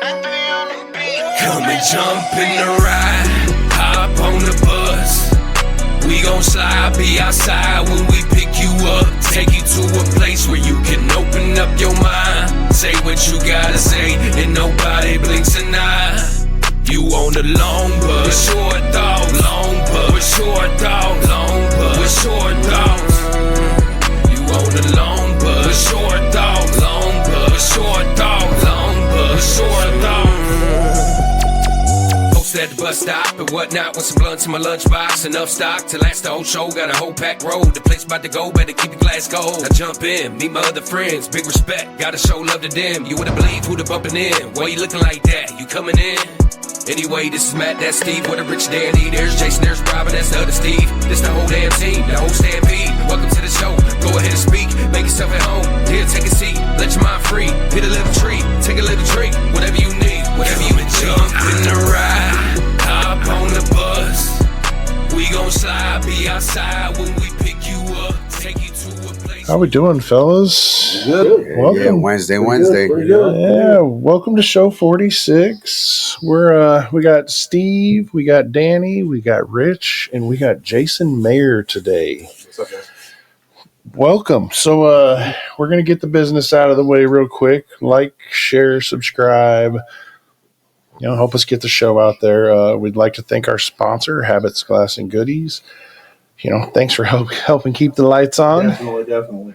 Come and jump in the ride, hop on the bus. We gon' slide, be outside when we pick you up. Take you to a place where you can open up your mind. Say what you gotta say, and nobody blinks an eye. You on the long bus, with short thoughts, long bus, with short thoughts, long bus, with short thoughts. You on the long bus, with short thoughts, long bus, with short thoughts, long bus, with short thoughts. At the bus stop and whatnot with some blunts in my lunchbox. Enough stock to last the whole show. Got a whole packed road. The place about to go, better keep your glass cold. I jump in, meet my other friends. Big respect, gotta show love to them. You wouldn't believe who the bumping in. Why you looking like that? You coming in? Anyway, this is Matt, that's Steve. What a rich Danny. There's Jason, there's Robin, that's the other Steve. This the whole damn team, the whole stampede. Welcome to the show. Go ahead and speak. Make yourself at home. Here, take a seat. Let your mind free. Hit a little tree. Take a little drink. Whatever you need. Whatever you need. Jump in the ride. Hop on the bus. We gon' slide. Be outside when we pick you up. Take you to a place. How we doing, fellas? Good. Welcome. Yeah, Wednesday. Yeah, welcome to show 46. We got Steve, we got Danny, we got Rich, and we got Jason Mayer today. What's up, guys? Welcome. So we're gonna get the business out of the way real quick. Like, share, subscribe. Help us get the show out there. We'd like to thank our sponsor, Habits, Glass, and Goodies. Thanks for helping keep the lights on. Definitely.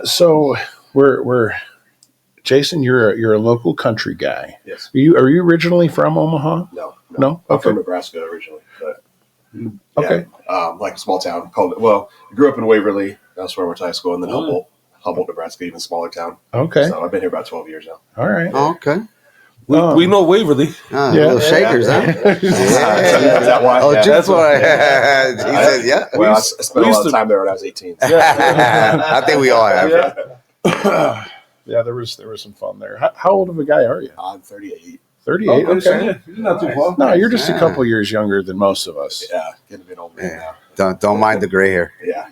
So we're Jason. You're a local country guy. Yes. Are you originally from Omaha? No. I'm Okay. from Nebraska originally, but Okay. like a small town called. Well, I grew up in Waverly. That's where I went to high school, and then Humboldt, Nebraska, even smaller town. Okay. So I've been here about 12 years now. All right. Oh, okay. We know Waverly. Yeah. Yeah. Little shakers, huh? Is that why? Oh, Yeah. that's why. He said, yeah. Well, I spent a lot of time there when I was 18. So. I think we all have. Yeah, there was some fun there. How old of a guy are you? I'm 38. 38. Okay. Yeah, you're not too far. No, you're just a Yeah. couple years younger than most of us. Yeah, getting a bit older now. Don't mind the gray hair. Yeah.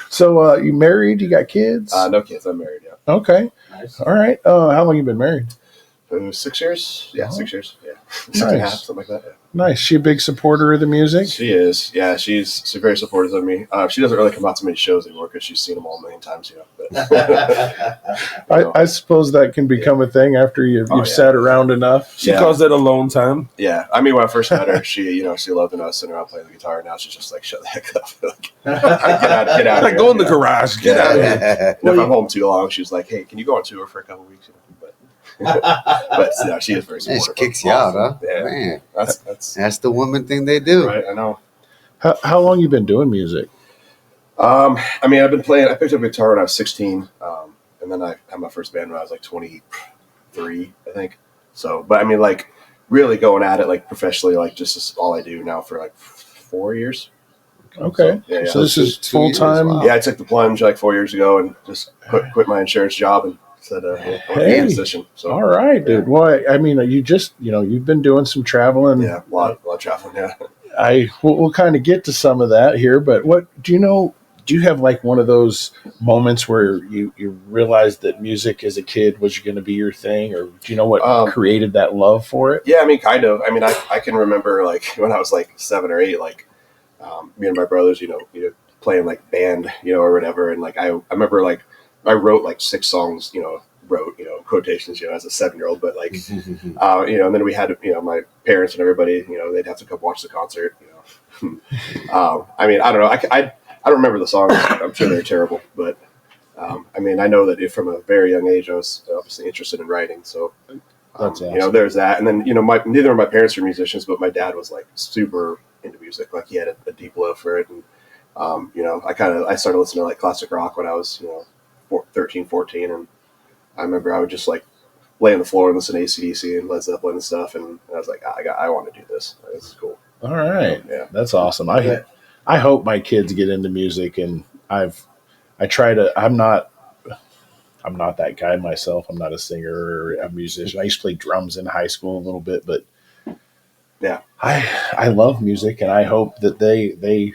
So you married? You got kids? No kids. I'm married. Yeah. Okay. Nice. All right. How long you been married? 6 years. Yeah, 6 years. Yeah. Nice. 6.5, something like that. Yeah. Nice. She a big supporter of the music? She is. Yeah, she's very supportive of me. She doesn't really come out to many shows anymore because she's seen them all a million times, But, I suppose that can become a thing after you've Oh, yeah. sat around enough. She calls that alone time. yeah, I mean, when I first met her, she loved us sitting around playing the guitar. Now she's just like, shut the heck up. Like, get out. Like, here. go in the garage. Get out of here. And if I'm home too long, she's like, hey, can you go on tour for a couple weeks? But no, she is very Yeah, supportive. she kicks you out, huh? Yeah. Man, That's the woman thing they do. right. I know. How long you been doing music? I mean, I've been playing. I picked up guitar when I was 16, and then I had my first band when I was like 23, I think. So, but I mean, like, really going at it like professionally, like just is all I do now for like 4 years. Okay. Yeah. So this is 2 years, full time. wow. Yeah, I took the plunge like 4 years ago and just quit my insurance job and said, "I'm a Hey. musician." So, All right, dude. Well, I mean, you've been doing some traveling. yeah, a lot of traveling. Yeah. We'll kind of get to some of that here, but what do you know? Do you have like one of those moments where you realized that music as a kid was going to be your thing, or do you know what created that love for it? Yeah, I mean, kind of. I mean, I can remember like when I was like 7 or 8, like me and my brothers, playing like band, or whatever, and like I remember like I wrote like 6 songs, quotations, as a 7-year-old, but like, and then we had, my parents and everybody, they'd have to come watch the concert, I mean, I don't know. I don't remember the songs. I'm sure they're terrible, but I mean, I know that from a very young age, I was obviously interested in writing. So, That's awesome. there's that. And then, neither of my parents were musicians, but my dad was like super into music. Like he had a deep love for it. And, I started listening to like classic rock when I was, 13, 14. And I remember I would just like lay on the floor and listen to AC/DC and Led Zeppelin and stuff. And I was like, I want to do this. This is cool. All right. Yeah. That's awesome. I hope my kids get into music, and I'm not that guy myself. I'm not a singer or a musician. I used to play drums in high school a little bit, but Yeah. I love music, and I hope that they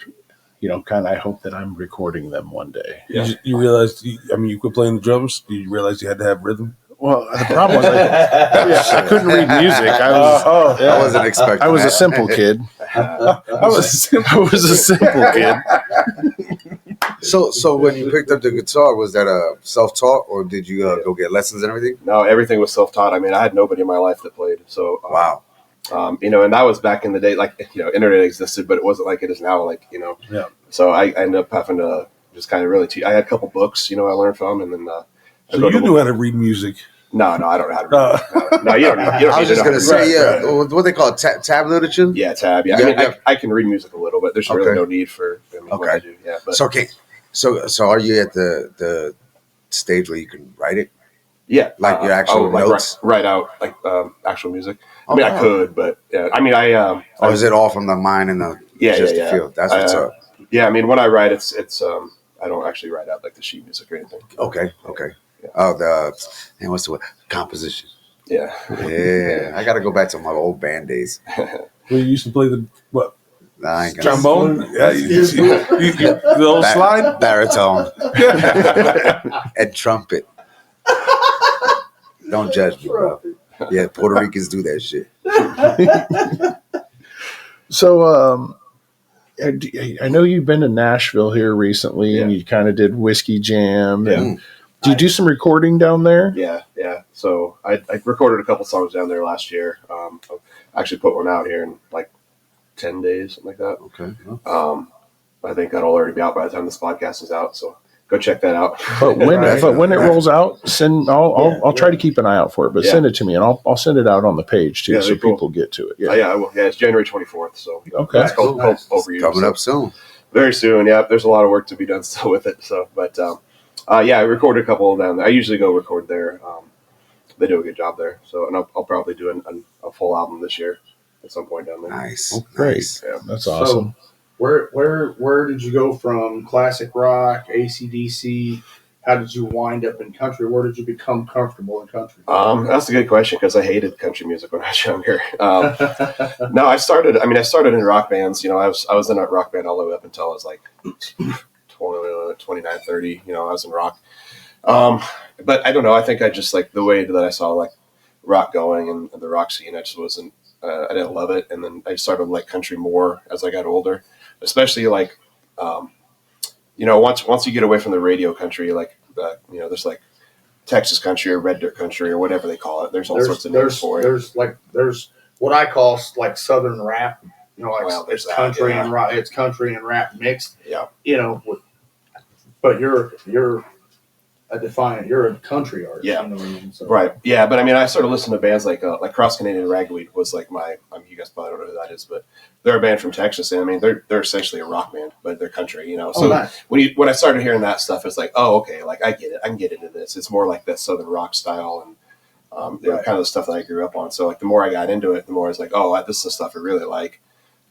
I hope that I'm recording them one day. You realized, you quit playing the drums. You realized you had to have rhythm. Well, the problem was I couldn't read music. I wasn't expecting. I was a that. simple kid. I was I was a simple kid. So when you picked up the guitar, was that a self-taught, or did you go get lessons and everything? No, everything was self-taught. I mean, I had nobody in my life that played. So Wow. and that was back in the day. Like, internet existed, but it wasn't like it is now. Like, Yeah. So I ended up having to just kind of really teach. I had a couple books, I learned from, and then. So you knew how to read music. No, I don't know how to read. No, you don't need. You don't I was need just to know gonna how to say, read. yeah, what they call tab literature. Yeah, tab. Yeah, Yeah, I mean, yeah. I can read music a little, but there's really Okay. no need for. What I do. Yeah, but So okay, so are you at the stage where you can write it? yeah, Like your actual like notes? write out like actual music. I Oh, mean, wow. I could, but yeah, I mean, Or is it all from the mind and the Yeah, just yeah, the feel? That's what's up. Yeah, I mean, when I write, it's I don't actually write out like the sheet music or anything. Okay. Yeah. Oh, and what's the word? Composition. Yeah, Yeah, I got to go back to my old band days. We used to play the what? I ain't gonna Trombone? Yeah, the old slide? baritone and trumpet. Don't judge me, bro. Yeah, Puerto Ricans do that shit. So, I know you've been to Nashville here recently, and Yeah. you kind of did Whiskey Jam. Yeah. And do you do some recording down there? yeah. So I recorded a couple songs down there last year. I actually put one out here in like 10 days, something like that. Okay. I think that'll already be out by the time this podcast is out. So go check that out. But when Right. it rolls out, I'll try to keep an eye out for it. But Yeah. send it to me, and I'll send it out on the page too, Yeah, so that'd be cool. people get to it. Yeah, I will. Yeah, it's January 24th. So Okay. it's called Nice. Overused. Coming So up soon. very soon. Yeah, there's a lot of work to be done still with it. So, but I recorded a couple down there. I usually go record there. They do a good job there. So, and I'll probably do a full album this year at some point down there. Nice. Oh, great. Nice. Yeah. That's awesome. Where did you go from classic rock, AC/DC? How did you wind up in country? Where did you become comfortable in country? That's a good question because I hated country music when I was younger. No, I started in rock bands. I was in a rock band all the way up until I was like 29, 30. I was in rock. But I don't know. I think I just like the way that I saw like rock going and the rock scene. I just wasn't. I didn't love it, and then I started to like country more as I got older. Especially like, once you get away from the radio country, like there's like Texas country or red dirt country or whatever they call it. There's all sorts of names for it. There's what I call like Southern rap. Well, there's it's that, country yeah. and rock. It's country and rap mixed. Yeah. But you're you're a country artist. Yeah. You know what I mean? So, Right. Yeah, but I mean, I sort of listen to bands like Cross Canadian Ragweed was like you guys probably don't know who that is, but they're a band from Texas, and I mean, they're essentially a rock band, but they're country, So Oh, nice. when I started hearing that stuff, it's like, oh, okay, like I get it, I can get into this. It's more like that Southern rock style and Right. kind of the stuff that I grew up on. So like the more I got into it, the more I was like, oh, this is the stuff I really like.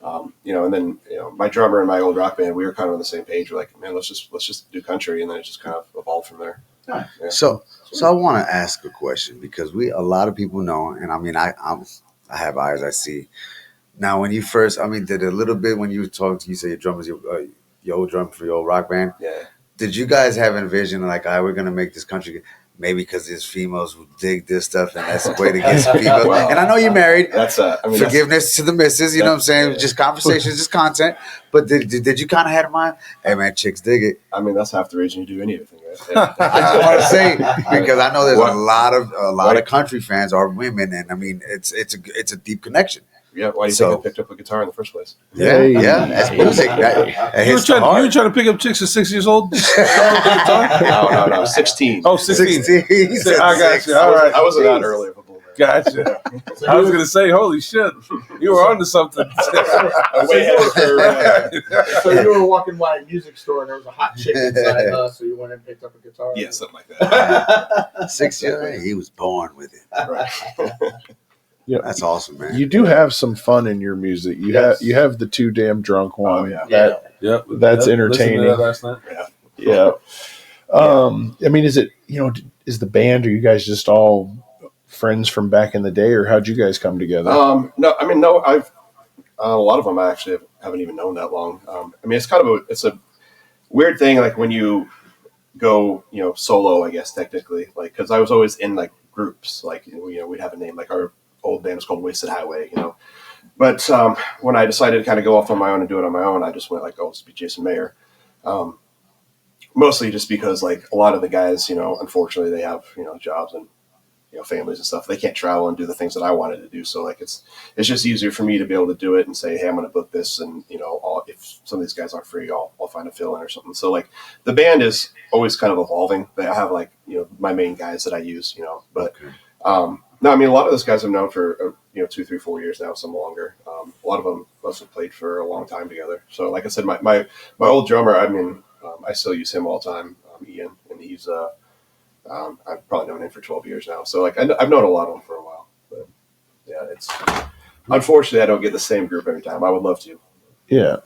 And then my drummer in my old rock band, we were kind of on the same page. We're like, man, let's just do country, and then it just kind of evolved from there. Yeah. So I want to ask a question because a lot of people know, and I mean, I have eyes, I see. Now, when you first, did a little bit when you talked, you say your drum was your old drum for your old rock band. Yeah. Did you guys have a vision like, we're gonna make this country? Maybe because there's females who dig this stuff, and that's a way to get some people. Well, and I know you're married. That's Forgiveness to the missus, you know what I'm saying? Yeah. Just conversations, just content. But did you kind of have in mind? Hey man, chicks dig it. I mean, that's half the reason you do anything, right? I just want to say because I know there's What? a lot of What? country fans are women, and I mean it's a deep connection. Yeah, why do you So- think I picked up a guitar in the first place? Yeah, Hey. yeah, that's music. That You were, hits the trying, you were heart. trying to pick up chicks at 6 years old? No, 16. Oh, 16. 16. He said I got 6. you. All right. I wasn't that early of a bloomer. Gotcha. I was going to say, holy shit, you were onto something. Way ahead of the curve. So you were walking by a music store and there was a hot chick inside, so you went and picked up a guitar. Yeah, something like that. 6 years. He was born with it. Right. Yeah. That's awesome, man. You do have some fun in your music. You have the Too Damn Drunk one. Oh, yeah. That- Yep. That's entertaining. Listened to that last night. yeah. I mean, is it is the band? Are you guys just all friends from back in the day, or how'd you guys come together? No, I've a lot of them I actually haven't even known that long. I mean, it's a weird thing, like when you go, solo, I guess technically, like because I was always in like groups. Like, we'd have a name, like our old band was called Wasted Highway, But when I decided to kind of go off on my own and do it on my own, I just went like, oh, let's be Jason Mayer. Mostly just because like a lot of the guys, unfortunately they have, jobs and, families and stuff. They can't travel and do the things that I wanted to do. So like, it's just easier for me to be able to do it and say, hey, I'm going to book this. And, if some of these guys aren't free, I'll find a fill in or something. So like the band is always kind of evolving. I have like, my main guys that I use, but, no, I mean, a lot of those guys I've known for, 2, 3, 4 years now, some longer. A lot of them must have played for a long time together. So like I said, my old drummer, I mean, I still use him all the time, Ian, and he's, I've probably known him for 12 years now. So like, I've known a lot of them for a while, but yeah, it's unfortunately I don't get the same group every time. I would love to. Yeah.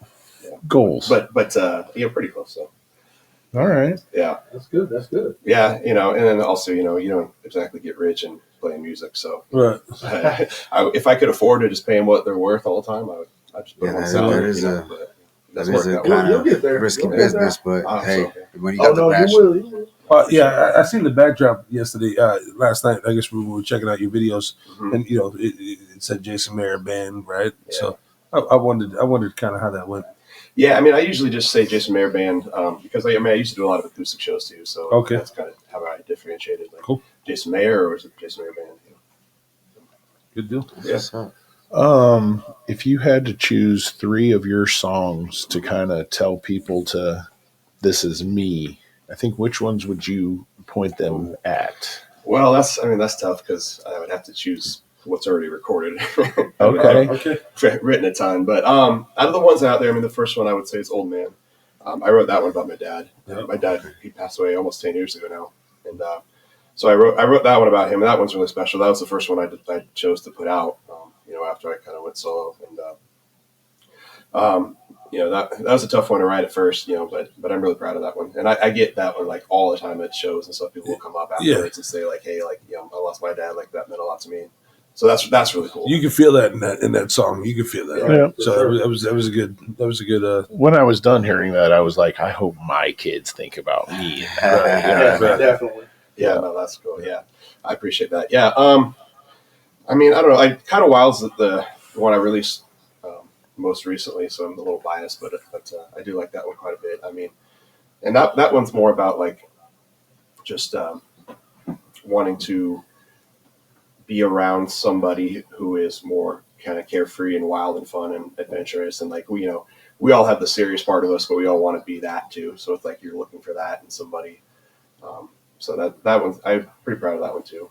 Goals. But pretty close. So. All right. Yeah. That's good. That's good. Yeah. And then also, you don't exactly get rich and playing music. So Right. if I could afford to just pay them what they're worth all the time, I'd just put them on salary. That is a out. kind You'll of get there. risky You'll get business, but I'm hey, so- when you got the You passion, will. You will. Yeah, I seen the backdrop yesterday, last night. I guess we were checking out your videos, Mhm. and it said Jason Mayer Band, right? Yeah. So I wondered kind of how that went. Yeah, I mean, I usually just say Jason Mayer Band because I used to do a lot of acoustic shows too. So Okay. that's kind of how I differentiated. Like, Cool. Jason Mayer or is it Jason Mayer Band? Good deal. Yeah. If you had to choose 3 of your songs to kind of tell people this is me, I think which ones would you point them at? Well, that's tough because I would have to choose what's already recorded. Okay. Okay. Written a ton, but out of the ones out there, I mean, the first one I would say is Old Man. I wrote that one about my dad. Yep. My dad, he passed away almost 10 years ago now, and so I wrote that one about him, and that one's really special. That was the first one I chose to put out, after I kind of went solo, and that was a tough one to write at first, but I'm really proud of that one, and I get that one like all the time at shows and stuff. People will come up afterwards and say like, hey, like I lost my dad, like that meant a lot to me. So that's really cool. You can feel that in that song. You can feel that. Yeah. So that was a good. When I was done hearing that, I was like, I hope my kids think about me. Yeah, Right. definitely. Yeah, no, that's cool. Yeah, I appreciate that. Yeah, I mean, I don't know. I kind of Wild's the one I released most recently, so I'm a little biased, but I do like that one quite a bit. I mean, and that one's more about like just wanting to be around somebody who is more kind of carefree and wild and fun and adventurous, and like we all have the serious part of us, but we all want to be that too. So it's like you're looking for that in somebody. So that one, I'm pretty proud of that one too.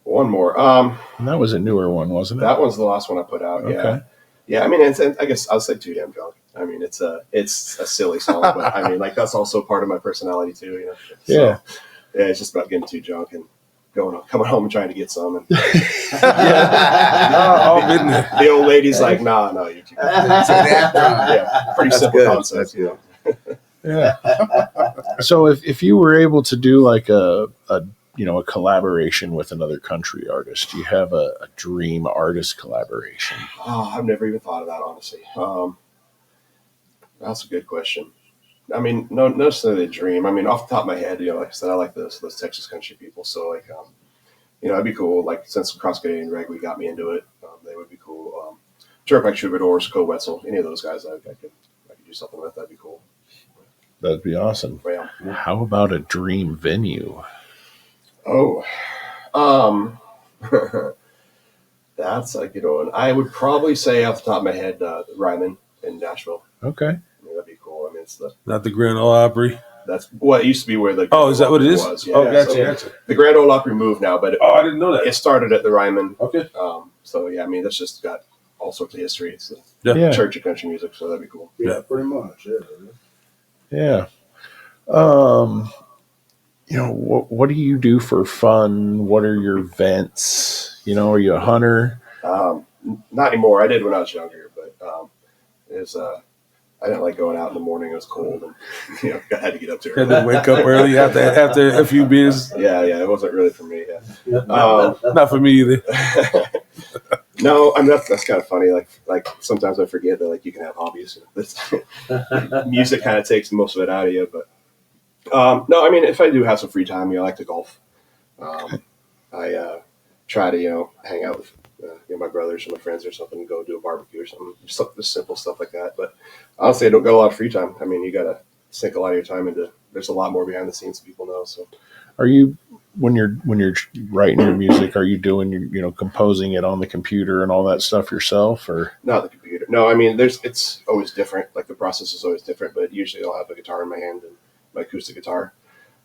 One more. And that was a newer one, wasn't it? That one's the last one I put out. Yeah. Okay. Yeah. I mean, I guess I'll say Too Damn Drunk. I mean, it's a silly song, but I mean, like that's also part of my personality too. So, Yeah. Yeah. It's just about getting too drunk and coming home and trying to get some. And All been there. the old lady's like, nah, no, you're too drunk. Yeah. Pretty That's simple good. concept. That's good. Yeah. So if you were able to do like a collaboration with another country artist, do you have a dream artist collaboration? Oh, I've never even thought of that, honestly. That's a good question. I mean, no necessarily a dream. I mean, off the top of my head, like I said, I like those Texas country people. So like, it'd be cool. Like since Cross Canadian Ragweed got me into it, they would be cool. Turnpike Troubadours, Co Wetzel, any of those guys, I could do something with. That'd be cool. That'd be awesome. Yeah. How about a dream venue? Oh, that's a good one. I would probably say off the top of my head, Ryman in Nashville. Okay. I mean, that'd be cool. I mean, Not the Grand Ole Opry. that's what it used to be where the Oh, is that what it is? was. Yeah, Oh, gotcha, so gotcha. the Grand Ole Opry moved now, but Oh, I didn't know that. it started at the Ryman. Okay. So yeah, I mean that's just got all sorts of history. It's the Yeah. church of country music, so that'd be cool. Yeah, pretty much. Yeah. Yeah. What do you do for fun? What are your vents? Are you a hunter? Not anymore. I did when I was younger, but it was I didn't like going out in the morning. It was cold, and I had to get up to Had early. to wake up early after a few beers. Yeah, it wasn't really for me. Yeah. Not for me either. No, I mean that's kind of funny. Like sometimes I forget that like you can have hobbies. Music kind of takes most of it out of you, but no, I mean if I do have some free time, I like to golf. try to hang out with my brothers or my friends or something, and go do a barbecue or something, just simple stuff like that. But honestly, I don't got a lot of free time. I mean, you got to sink a lot of your time into. There's a lot more behind the scenes that people know. So, Are you when you're writing your music? Are you doing composing it on the computer and all that stuff yourself, or not the computer. No, I mean, it's always different. Like the process is always different. But usually, I'll have a guitar in my hand and my acoustic guitar,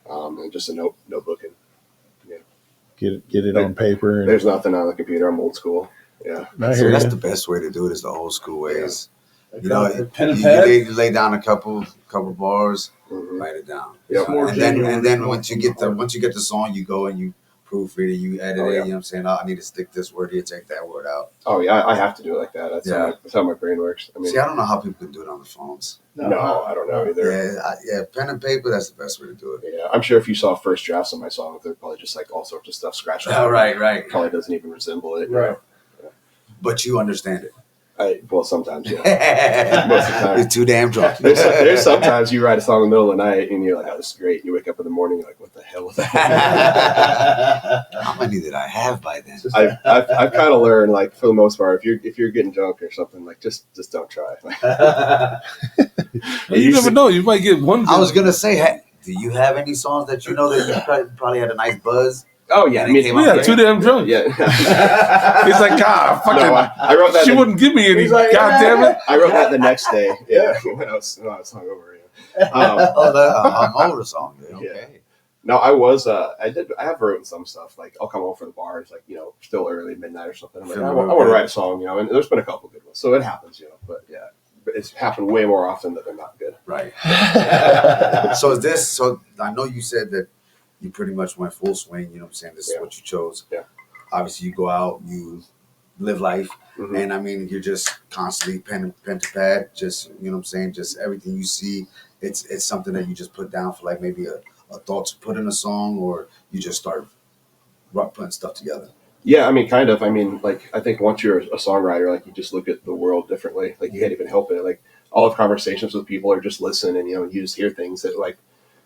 and just a notebook and. get it on paper? And, There's nothing on the computer. I'm old school. Yeah. I So hear that's ya. the best way to do it is the old school ways. Pen and You pad. lay down a couple bars, Mhm. write it down. Yep. More And genuine. then once you get the song, you go and you proofread it, you edit Oh, it. yeah. You know what I'm saying? Oh, I need to stick this word here, take that word out. Oh yeah, I have to do it like that. Yeah. That's how my brain works. I mean, See, I don't know how people can do it on the phones. no, I don't know either. Yeah, pen and paper. That's the best way to do it. Yeah, I'm sure if you saw first drafts of my song, they're probably just like all sorts of stuff scratched out. Oh, right. Probably doesn't even resemble it. Right. But you understand it. Well, sometimes, yeah. Most of the time. You're too damn drunk. There's sometimes you write a song in the middle of the night and you're like, oh, this is great. And you wake up in the morning, you're like, what the hell was that? How many did I have by then? I've kind of learned, like, for the most part, if you're getting drunk or something, like, just don't try. You never know. You might get one. I was gonna say, hey, do you have any songs that you know that you probably had a nice buzz? Oh yeah, I mean, Yeah, too damn drunk. yeah. He's like, God, fucking. No, I wrote that. She wouldn't give me any. He's like, God damn it. I wrote that the next day. Yeah, when I was hungover. Yeah. Oh, the older song. Okay. No, I have written some stuff. Like, I'll come home from the bar. It's like, still early, midnight or something. I'm like, I want to write a song, and there's been a couple good ones. So it happens, but yeah. But it's happened way more often that they're not good. Right. So I know you said that you pretty much went full swing, you know what I'm saying? This is Yeah. what you chose. Yeah. Obviously you go out, you live life, Mhm. and I mean you're just constantly pen to pad, just you know what I'm saying, just everything you see, it's something that you just put down for like maybe a thought to put in a song, or you just start putting stuff together. Yeah, I mean, kind of. I mean, like, I think once you're a songwriter, like, you just look at the world differently. Like, you can't even help it. Like, all of conversations with people are just listen and, you just hear things that, like,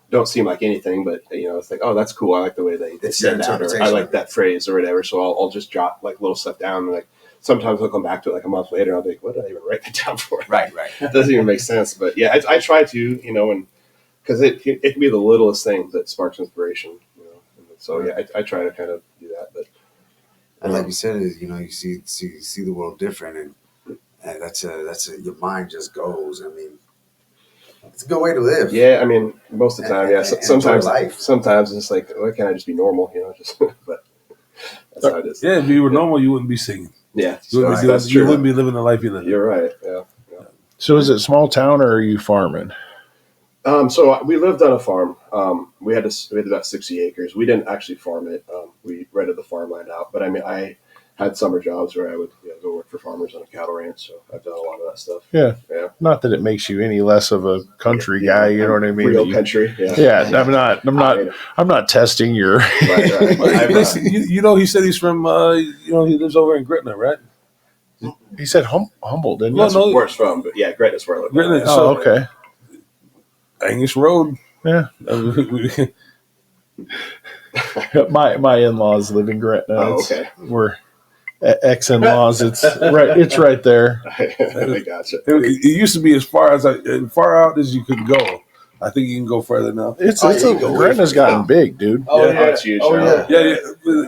don't seem like anything, but, it's like, oh, that's cool. I like the way they It's said your that, or I interpretation. like that phrase or whatever. So I'll just jot, like, little stuff down. And, like, sometimes I'll come back to it, like, a month later. And I'll be like, what did I even write that down for? Right. It doesn't even make sense. But, yeah, I try to, and because it can be the littlest thing that sparks inspiration, And so, yeah, I try to kind of do that. But, And like you said, you see the world different, and that's your mind just goes. I mean, it's a good way to live. yeah, I mean, most of the time, yeah. And Sometimes, enjoy life. sometimes it's like, why can't I just be normal? Just, but that's how it is. Yeah, if you were normal, you wouldn't be singing. Yeah, You wouldn't, be, that's doing- you true. wouldn't be living the life you live. You're right. Yeah. So is it small town or are you farming? So we lived on a farm. We had about 60 acres. We didn't actually farm it. We rented the farmland out. But I mean, I had summer jobs where I would go work for farmers on a cattle ranch. So I've done a lot of that stuff. Yeah. Yeah. Not that it makes you any less of a country guy, you know what I mean? Real That you- country. Yeah. Yeah, I'm not testing your. Right. Listen, he said he's from, he lives over in Gretna, right? He said Humboldt, didn't No, he? no. Where it's from, but yeah, Gretna's where I live. Gretna. Oh, So, okay. Angus Road. Yeah. My in-laws live in Gretna. Oh, It's- okay. We're ex-in-laws. It's right. It's right there. I gotcha. It used to be as far out as you could go. I think you can go further now. It's Oh, yeah, you go way Gretna's further gotten down. big, dude. Oh, Yeah, yeah. it's huge. Oh, yeah.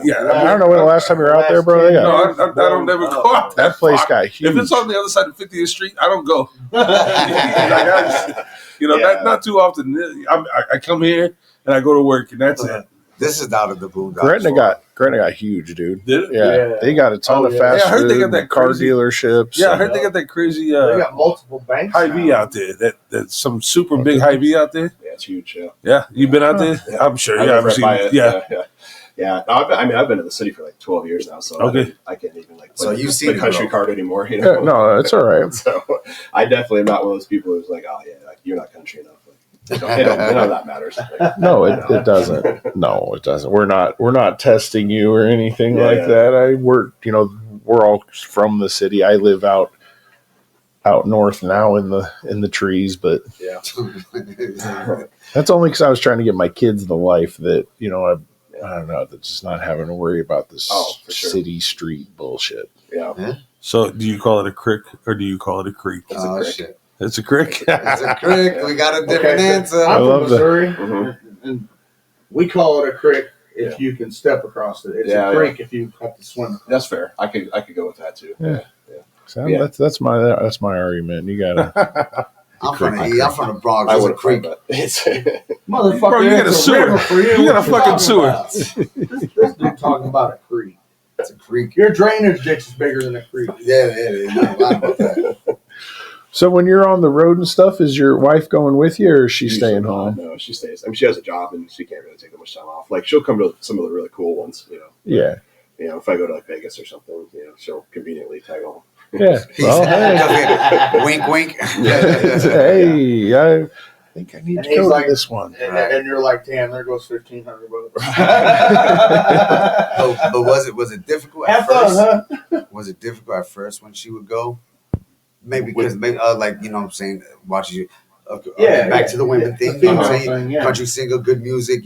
Yeah. I don't know when the last time you were out there, bro. Yeah. No, I don't ever go out That place far. got huge. If it's on the other side of 50th Street, I don't go. Yeah. not too often. I come here and I go to work, and that's it. This is out of the boondocks. Gretna got huge, dude. Did it? Yeah, Yeah. they got a ton Oh, of yeah. fast Yeah, I heard food, they got that car crazy- dealerships. Yeah, I heard they got that crazy They got multiple banks. Hy-Vee now. out there. That's some super big Hy-Vee out there. Yeah, it's huge. Yeah. Yeah, you been out there? Yeah. I'm sure. I Yeah, live I've right seen. by it. Yeah. Yeah. No, I've been in the city for like 12 years now, so Okay. I can't even like So play you've the seen it country grow. card anymore. Yeah, no, it's all right. So I definitely am not one of those people who's like, oh yeah, like, you're not country enough. Like, none of that matters. Like, No, it doesn't. No, it doesn't. We're not testing you or anything Yeah, like yeah. that. We're all from the city. I live out north now in the trees, but yeah. that's only because I was trying to give my kids the life that I don't know. That's just not having to worry about this Oh, for sure. city street bullshit. Yeah. So, do you call it a crick or do you call it a creek? It's a Oh crick. shit! It's a crick. It's a crick. We got a different Okay, answer. I I'm love from that. Missouri, Mhm. and we call it a creek if Yeah. you can step across it. It's Yeah, a creek if you have to swim. That's fair. I could go with that too. Yeah. So Yeah. that's my argument. You gotta. I'm from the Bronx. I There's a would creek. but it's Motherfucker, Bro, you got a it's sewer. river for you. You got a What fucking sewer. about? This dude talking about a creek. It's a creek. Your drainage ditch is bigger than a creek. Yeah, it is. No lie about that. So when you're on the road and stuff, is your wife going with you, or is she staying Usually not. home? No, she stays. I mean, she has a job and she can't really take that much time off. Like she'll come to some of the really cool ones. Yeah. If I go to like Vegas or something, she'll conveniently tag along. Yeah. Well, hey. Wink, wink. Hey, I think I need And to he's go like- to this one. And you're like, damn, there goes $1,500. But was it difficult at Have fun, first? huh? Was it difficult at first when she would go? Maybe because like you know what I'm saying, watching you. Yeah, back yeah, to the women yeah. thing. The You know what I'm female saying? thing, yeah. Country single, good music.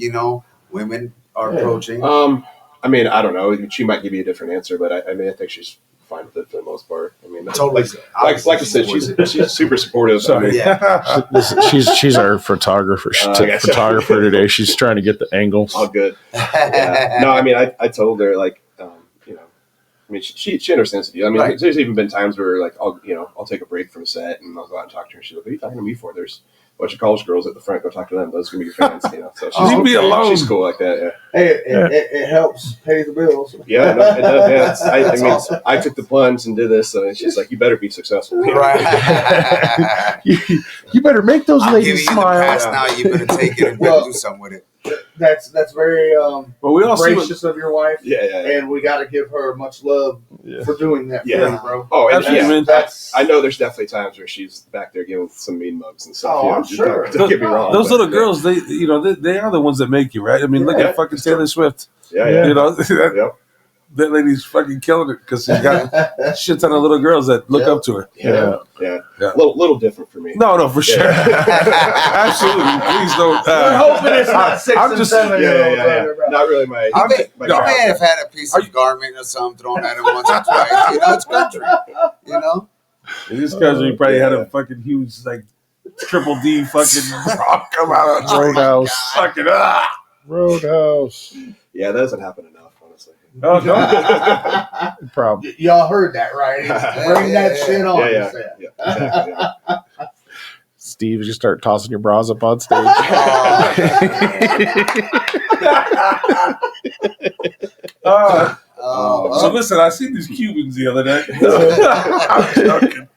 Women are Yeah. approaching. I mean, I don't know. She might give you a different answer, but I think she's fine with it for the most part. I mean, Totally. like I said, she's super supportive. Sorry. I mean, Yeah. She's our photographer. I gotcha. Photographer today. She's trying to get the angles. all good. Yeah. No, I mean, I told her like, I mean, she understands the deal. I mean, Right. there's even been times where like I'll take a break from a set and I'll go out and talk to her. And she's like, "What are you talking to me for?" There's a bunch of college girls at the front. Go talk to them. Those are gonna be your fans. So she's, Leave me alone. she's cool like that. Yeah. Hey, it helps pay the bills. Yeah, no, it does. Yeah, I That's mean, awesome. I took the plunge and did this, and she's like, "You better be successful." Right. You better make those I'm giving ladies you the smile. pass now. You better take it and Well, do something with it. That's very But we all see what, gracious of your wife, Yeah. and we got to give her much love Yeah. for doing that Yeah. for you, bro. Oh, and Absolutely, man. That's I know there's definitely times where she's back there giving some mean mugs and stuff. Oh, I'm sure. Don't get me wrong. those but, little girls, they are the ones that make you, right? I mean, look Yeah. at fucking Taylor Swift. Yeah. You know, that, Yep. that lady's fucking killing it because she's got a shit ton of little girls that look Yeah. up to her. Yeah. Yeah. Little different for me. No, for sure. Absolutely. Please don't. We're hoping it's not 6 I'm and just- 7 Yeah. year olds. Not really my. You may, my you may crowd. have had a piece of garment or something thrown at him once or twice. It's country. In this country, you probably had a fucking huge, like, triple D fucking rock come out of Roadhouse. fucking, Roadhouse. Yeah, that doesn't happen enough, honestly. Oh, no. Problem. Y'all heard that, right? Bring that shit on. Yeah. he said. Exactly. Yeah. Steve, you start tossing your bras up on stage. So listen, I seen these Cubans the other day. I'm joking.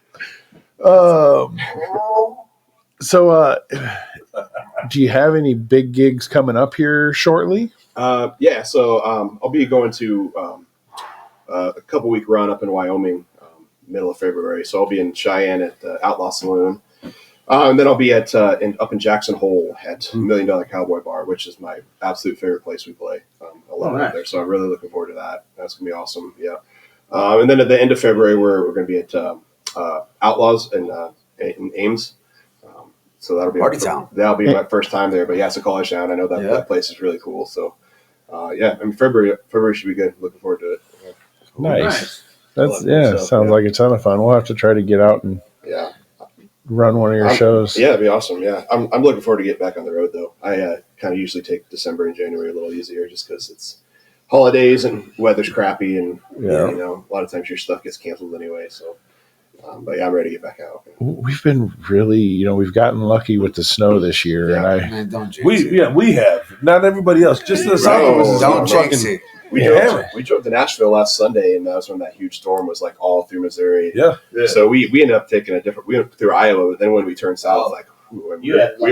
So, do you have any big gigs coming up here shortly? Yeah. So I'll be going to a couple week run up in Wyoming, middle of February. So I'll be in Cheyenne at the Outlaw Saloon. And then I'll be at up in Jackson Hole at $1 Million Cowboy Bar, which is my absolute favorite place we play. I love it nice. out there, so I'm really looking forward to that. That's gonna be awesome. Yeah. And then at the end of February, we're going to be at Outlaws in Ames. So that'll be Party town. That'll be my first time there. But yeah, it's a college town. I know that Yeah. that place is really cool. So yeah, I mean February should be good. Looking forward to it. Nice. Love That's it. So, sounds yeah. like a ton of fun. We'll have to try to get out and Yeah. run one of your shows. Yeah, it'd be awesome. Yeah, I'm looking forward to getting back on the road though. I kind of usually take December and January a little easier just because it's holidays and weather's crappy and Yeah. a lot of times your stuff gets canceled anyway. So, but yeah, I'm ready to get back out. We've been really, we've gotten lucky with the snow this year, Yeah. and Man, don't jinx it. We have. Not everybody else. Just the south of us is Don't fucking- jinx it. We drove to Nashville last Sunday, and that was when that huge storm was like all through Missouri. Yeah. So we ended up taking we went through Iowa, but then when we turned south, like whew, I mean, You had like,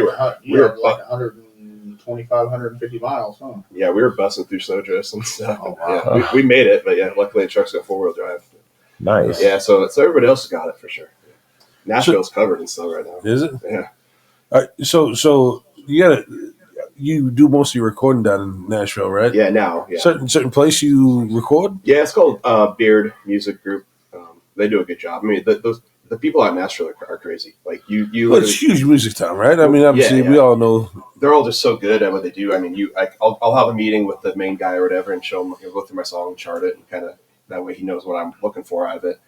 we were 125, 150 miles, huh? we were busting through snowdrifts and stuff. Oh, wow. Yeah, we made it, but yeah, luckily the truck's got 4-wheel drive. nice. Yeah, so everybody else has got it for sure. Nashville's covered in snow right now. Is it? Yeah. So you do most of your recording down in Nashville, right? Yeah, now. Yeah. Certain place you record? Yeah, it's called Beard Music Group. They do a good job. I mean, the people at Nashville are crazy. Like you Well, it's literally, huge music time, right? I mean, obviously, Yeah. we all know. they're all just so good at what they do. I mean, I'll have a meeting with the main guy or whatever and show him, go through my song, chart it, and kind of that way he knows what I'm looking for out of it.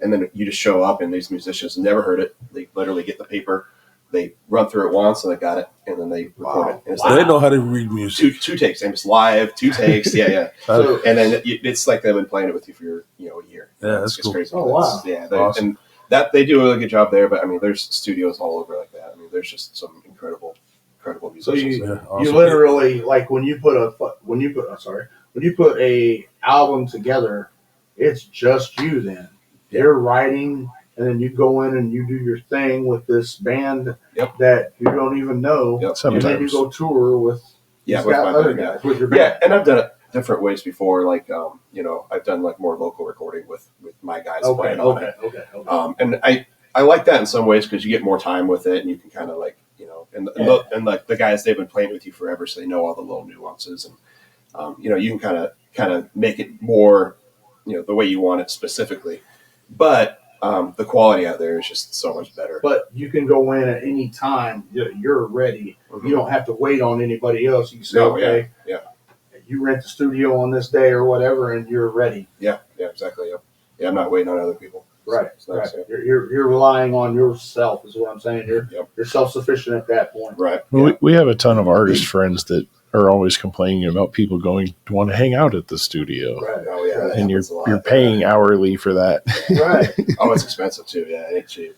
And then you just show up, and these musicians never heard it. They literally get the paper, they run through it once, and they got it, and then they record it. And it's They know how to read music. two takes, and it's live, 2 takes, yeah. So, And then it's like they've been playing it with you for a year. Yeah, that's It's cool. crazy. Oh, wow. Yeah, Awesome. and that they do a really good job there. But I mean, there's studios all over like that. I mean, there's just some incredible So musicians. you Yeah, awesome. you literally like when you put a album together, it's just you. Then you're writing, and then you go in and you do your thing with this band Yep. that you don't even know, Yep. and then you Sometimes. go tour with Yeah, these with guys- my other band, yeah. guys with your Yeah, band. and I've done it different ways before. Like, I've done like more local recording with my guys Okay, playing on okay, it. okay. And I like that in some ways because you get more time with it, and you can kind of like and like the guys, they've been playing with you forever, so they know all the little nuances, and you can kind of make it more the way you want it specifically, but the quality out there is just so much better. But you can go in at any time. You're ready. You don't have to wait on anybody else. You can say, No, okay, yeah. you rent the studio on this day or whatever, and you're ready. Yeah, exactly. Yeah, I'm not waiting on other people. Right, It's nice, right. You're relying on yourself, is what I'm saying. You're self sufficient at that point. Right. We have a ton of artist friends that are always complaining about people going to want to hang out at the studio, Right. Oh yeah, that and happens a lot. you're paying hourly for that. Right. Oh, it's expensive too. Yeah, it ain't cheap.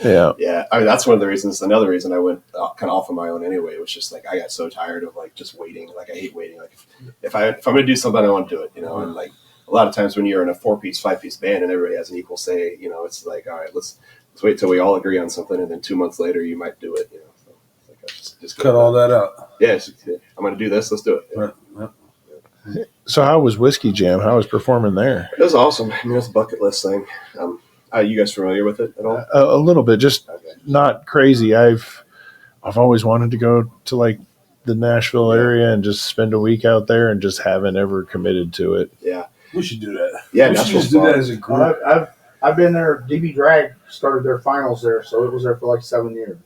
Yeah, Yeah, I mean that's one of the reasons. Another reason I went kind of off on my own anyway was just like I got so tired of like just waiting. Like I hate waiting. Like if I'm gonna do something, I want to do it. And like a lot of times when you're in a 4-piece, 5-piece band and everybody has an equal say, it's like all right, let's wait till we all agree on something, and then 2 months later you might do it. So it's like I just Cut all that out. Yeah, I'm gonna do this. Let's do it. Right. Yeah. So how was Whiskey Jam? How was performing there? It was awesome. I mean, it's a bucket list thing. You guys familiar with it at all? A little bit, just Okay. not crazy. I've always wanted to go to like the Nashville area and just spend a week out there, and just haven't ever committed to it. Yeah. We should do that. Yeah, we should Nashville's just do fun. that as a group. I've been there. DB Drag started their finals there, so it was there for like 7 years.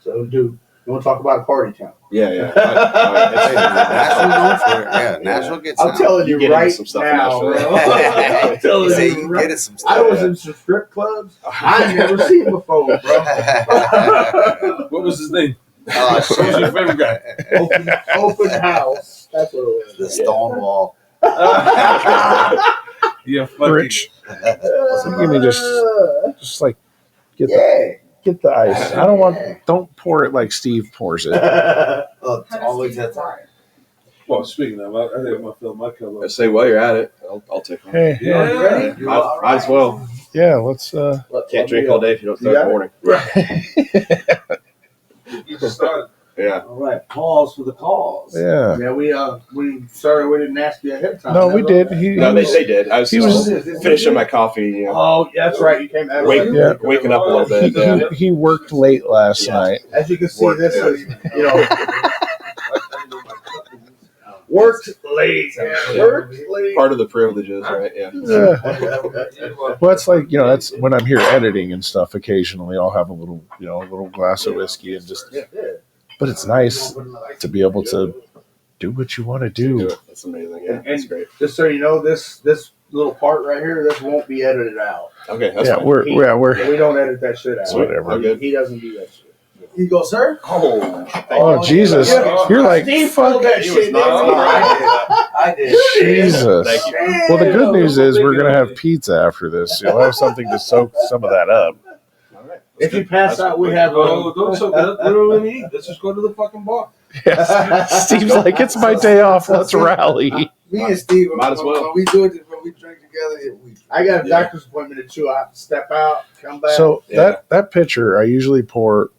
So, dude, you want to talk about party town? Yeah. Nashville known for it. Yeah, Nashville gets I'm out. telling You you get into right some stuff in now, bro. Nashville. I'm You telling say you you right. get it some stuff. I was in some strip clubs I never seen before, bro. What was his name? Oh, Who's your shit. favorite guy? Open house. That's what it The was. Stonewall. Yeah, fucking. Rich, give me just like get the ice. I don't pour it like Steve pours it. Oh, it's always that time. Well, speaking of, I think I'm gonna fill my cup I up. say while you're at it, I'll take one. Hey, Yeah. ready? Might as well. yeah, let's. Can't drink all day if you don't start in the morning. You just started. Yeah. All right, pause for the cause. Yeah. Yeah, we sorry we didn't ask you ahead of time. No, we did. No, they did. I was he just was- finishing my coffee. Oh, that's right. You came out. Wake- Yeah. Waking up a little He, bit. Yeah. he work late last Yeah. night. As you can see, Work, this yeah. is worked late. Worked late. Part of the privileges, right? Yeah. Well, that's like that's when I'm here editing and stuff. Occasionally, I'll have a little glass of whiskey and just. But it's nice to be able to do what you want to Do do. it. That's amazing. Yeah, that's great. Just so you know, this little part right here, this won't be edited out. Okay, that's Yeah, fine. we're We don't edit that shit out. Sweet. whatever. I'm good. He doesn't do that shit. You go, sir? Oh Jesus! Yeah. You're like Steve fuck. pulled that He was shit. not didn't he? I did. Jesus. Thank you. Well, the good news is we're gonna have pizza after this. You'll have something to soak some of that up. All right. If you pass out, we have Oh, don't so good. We don't really eat. Let's just go to the fucking bar. Steve's like, it's my day off. Let's rally. Me and Steve, Might as well. when we do it, when we drink together, we I got a Yeah. doctor's appointment at 2. I have to step out, come back. So Yeah. that pitcher, I usually pour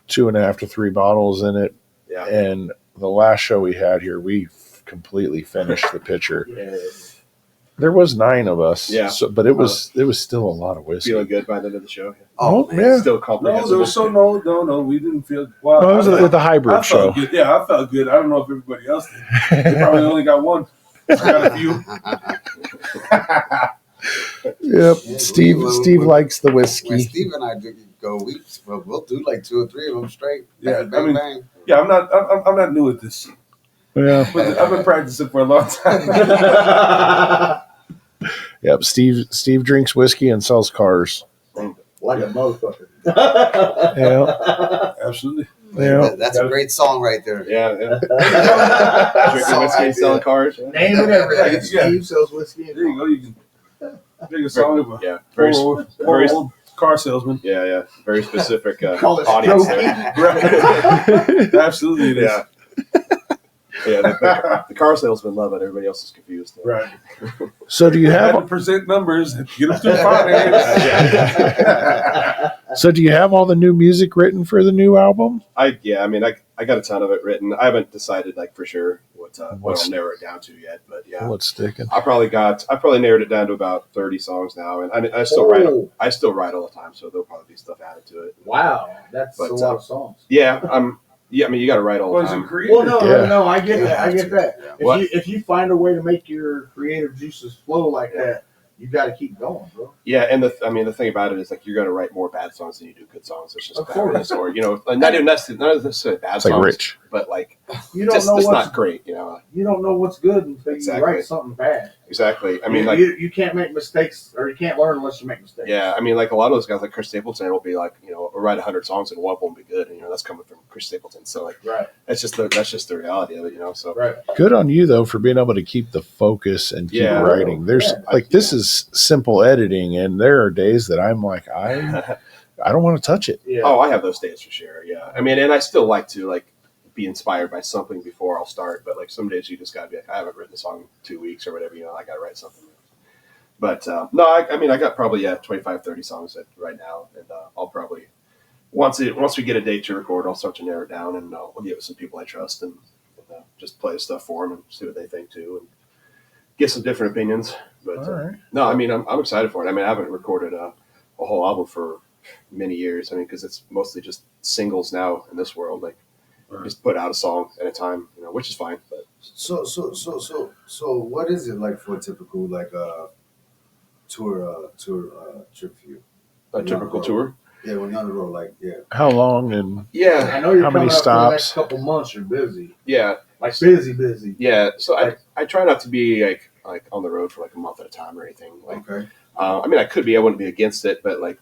2.5 to 3 bottles in it. Yeah. And the last show we had here, we completely finished the pitcher. Yeah. There was 9 of us. Yeah. So, but it was still a lot of whiskey. Feeling good by the end of the show. Oh, man. yeah. Still No, comprehensive. there was no. We didn't feel. Well, Oh, it was the hybrid I show. felt good. Yeah, I felt good. I don't know if everybody else did. They probably only got one. I got a few. Yep. Yeah, Steve likes the When whiskey. Steve and I go, we'll do like 2 or 3 of them straight. Yeah, Bang, bang, I mean- bang. Yeah, I'm not new at this. Yeah. But I've been practicing for a long time. Yep. Steve drinks whiskey and sells cars. Like a motherfucker. Yeah. Absolutely. Yeah. That's a great song right there. Yeah, yeah. Drinking Song whiskey and idea. selling cars. Yeah, Name and everything. Yeah. Steve sells whiskey. There you go. You can make a song of a yeah. Very, poor very, old car salesman. yeah. Very specific Call it audience Joe there. Right. Absolutely, it is. Yeah. Yeah, the car salesmen love it. Everybody else is confused. Right. So do you You had to have present numbers. Get them through finance. so do you have all the new music written for the new album? I mean, I got a ton of it written. I haven't decided like for sure what I'll narrow it down to yet, but yeah, What's sticking? I probably narrowed it down to about 30 songs now, and I still write. I still write all the time, so there'll probably be stuff added to it. Wow, that's But, a lot of songs. Yeah, I mean, you got to write all the Was it time. creative? Well, Yeah. no, I get that. I get that. Yeah. What? If you find a way to make your creative juices flow like that, you got to keep going, bro. Yeah, and the thing about it is like you're going to write more bad songs than you do good songs. It's just Of how it course. is, or not necessarily bad It's songs, like Rich. but like You don't just know it's what's not great. You know, you don't know what's good until Exactly. you write something bad. exactly. I mean, like. you can't make mistakes, or you can't learn unless you make mistakes. Yeah, I mean, like a lot of those guys, like Chris Stapleton, will be like, will write 100 songs and one won't be good, and that's coming from Chris Stapleton. So like, Right. that's just the reality of it, So Right. Good on you though for being able to keep the focus and keep Yeah. writing. There's Yeah. this is simple editing, and there are days that I'm like I don't want to touch it. Yeah. Oh, I have those days for sure. Yeah, I mean, and I still like to like be inspired by something before I'll start, but like some days you just gotta be like, I haven't written a song in 2 weeks or whatever, I gotta write something. But no, I mean, I got probably 25, 30 songs right now, and I'll probably once we get a date to record, I'll start to narrow it down, and we'll give it some people I trust, and just play the stuff for them and see what they think too, and get some different opinions. But All right. no, I mean, I'm excited for it. I mean, I haven't recorded a whole album for many years. I mean, because it's mostly just singles now in this world. Like, just put out a song at a time, which is fine. But So what is it like for a typical like tour trip for you? a typical tour. Yeah, when you're on the road, like How long and Yeah, I know you're How many coming up for the next stops? couple months. You're busy, yeah, like busy. yeah. So I try not to be like on the road for like a month at a time or anything. Like, okay. I mean, I could be. I wouldn't be against it, but like,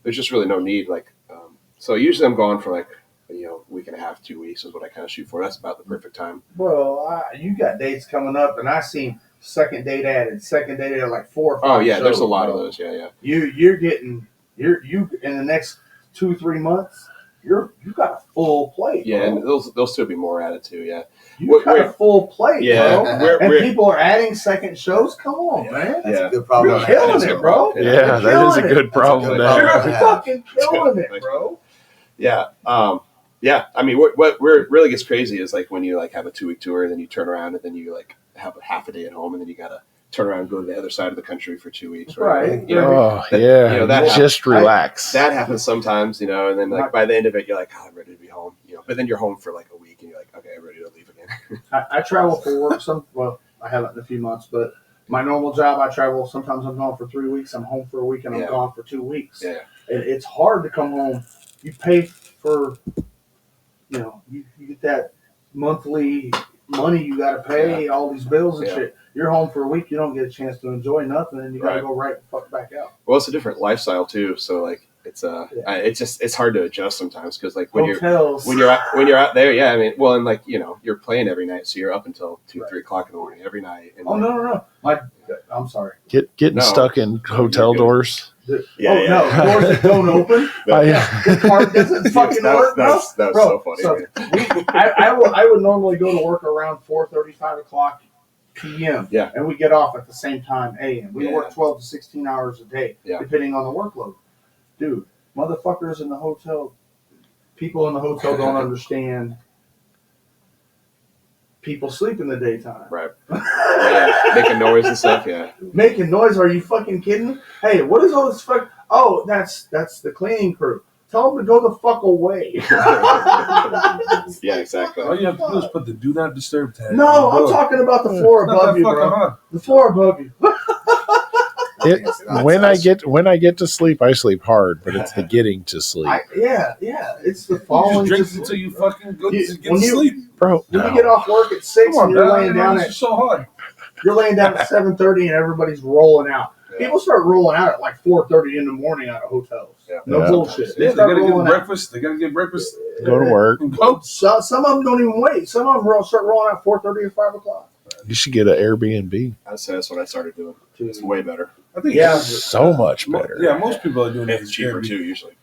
there's just really no need. Like, so usually I'm gone for like week and a half, 2 weeks is what I kind of shoot for. That's about the perfect time. Bro, you got dates coming up, and I seen second date added like 4 or 5. Oh yeah, there's a shows, lot of bro. those. Yeah. You're getting you in the next 2-3 months. You got a full plate. Yeah, bro. and those two will be more added too. Yeah, You got a full plate, Yeah, bro. And we're people are adding second shows. Come on, man. That's Yeah. a good problem. You're killing That's a it, good bro. problem. yeah, that is a good problem. good to problem. have. You're Yeah. fucking killing it, bro. Yeah. Yeah. I mean, what really gets crazy is like when you like have a 2 week tour and then you turn around and then you like have a half a day at home and then you gotta turn around and go to the other side of the country for 2 weeks. Right. Oh That- yeah, that just relax. That happens sometimes, and then like by the end of it, you're like, oh, I'm ready to be home. But then you're home for like a week and you're like, okay, I'm ready to leave again. I travel for work. I haven't in a few months, but my normal job, I travel. Sometimes I'm gone for 3 weeks. I'm home for a week, and I'm Yeah. gone for 2 weeks. Yeah. It's hard to come home. You pay for, you get that monthly money you got to pay, all these bills and Yeah. shit. You're home for a week, you don't get a chance to enjoy nothing, and you got to Right. go right the fuck back out. Well, it's a different lifestyle too, so like it's it's hard to adjust sometimes because like when Hotels. you're out there, yeah, I mean, well, and like you're playing every night, so you're up until 2-3 o'clock in the morning every night. And Oh no! I'm sorry. Getting No. stuck in hotel You're good. doors. Yeah, oh yeah. no, doors that don't open. The part doesn't fucking work, bro. That's Bro, so funny. so man. I would normally go to work around 4:30, 5 o'clock p.m. Yeah. And we get off at the same time a.m. We Yeah. work 12 to 16 hours a day, Yeah. depending on the workload. Dude, motherfuckers in the hotel, people in the hotel don't understand. People sleep in the daytime. Right. Yeah, making noise and stuff. Yeah. Making noise? Are you fucking kidding me? Hey, what is all this fuck? Oh, that's the cleaning crew. Tell them to go the fuck away. Yeah, exactly. All you have to do is put the do not disturb tag. No, I'm talking about the floor It's not above that you, fucking bro. hard. The floor above you. When I get to sleep, I sleep hard, but it's the getting to sleep, Yeah, it's the You falling. just drink to until sleep. you fucking go You- to get when to you- sleep. bro. When no. you get off work at 6 Come on, and you're man. laying down This at is so hard. 7:30 and everybody's rolling out. Yeah. People start rolling out at like 4:30 in the morning out of hotels. Yeah. No Yeah. bullshit. Yeah, They they start gotta get rolling out. breakfast. They gotta get breakfast. Go to work. And go. Some of them don't even wait. Some of them start rolling out 4:30 or 5 o'clock. You should get an Airbnb. I'd say that's what I started doing. It's way better. I think Yeah. So much better. Yeah, most people are doing And that. it's cheaper too, usually.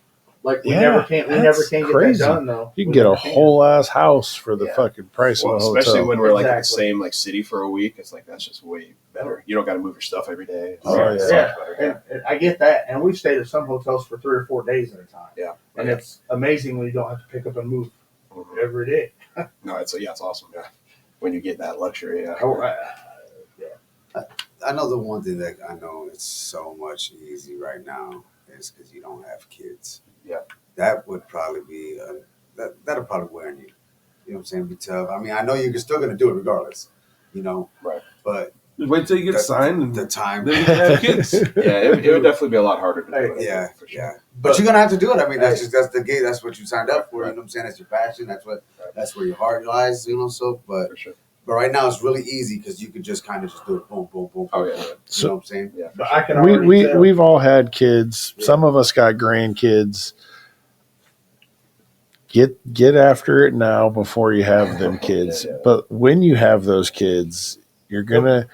Like we Yeah, never can that's get crazy. that done though. You can We get a never can. whole ass house for the Yeah. fucking price Well, of a especially hotel. when we're like in the Exactly. same like city for a week. It's like that's just way better. You don't got to move your stuff every day. It's Oh, so yeah. much Yeah, better. and I get that. And we've stayed at some hotels for 3 or 4 days at a time. Yeah. And it's amazing when you don't have to pick up and move Mhm. every day. No, it's awesome. Yeah, when you get that luxury. Yeah. I know the one thing that I know it's so much easy right now is because you don't have kids. Yeah. That would probably be that'll probably wear on you. You know what I'm saying? Be tough. I mean, I know you're still gonna do it regardless. You know. Right. But Just wait till you get the- signed and the time. then you can have kids. Yeah, it would definitely be a lot harder to do it. I think, Yeah, for sure. yeah. But you're gonna have to do it. I mean, that's the gate. That's what you signed up for. You know what I'm saying? That's your passion. That's where your heart lies. You know. So, but For sure. right now it's really easy because you could just kind of just do it. Boom, boom, boom. Oh boom. yeah. You know what I'm saying? Yeah. For But sure. I can already tell. We've all had kids. Some of us got grandkids. Get after it now before you have them kids. Yeah. But when you have those kids, you're gonna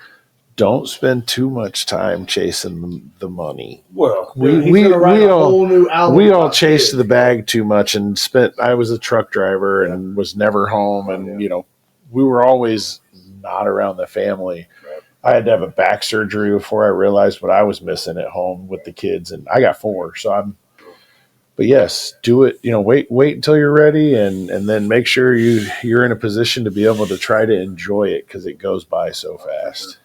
don't spend too much time chasing the money. Well, Dude, he's gonna write a whole new album we all about chased kids. the bag too much and spent. I was a truck driver and was never home, and we were always not around the family. Right. I had to have a back surgery before I realized what I was missing at home with the kids, and I got 4, so I'm. But yes, do it. Wait until you're ready, and then make sure you're in a position to be able to try to enjoy it because it goes by so fast.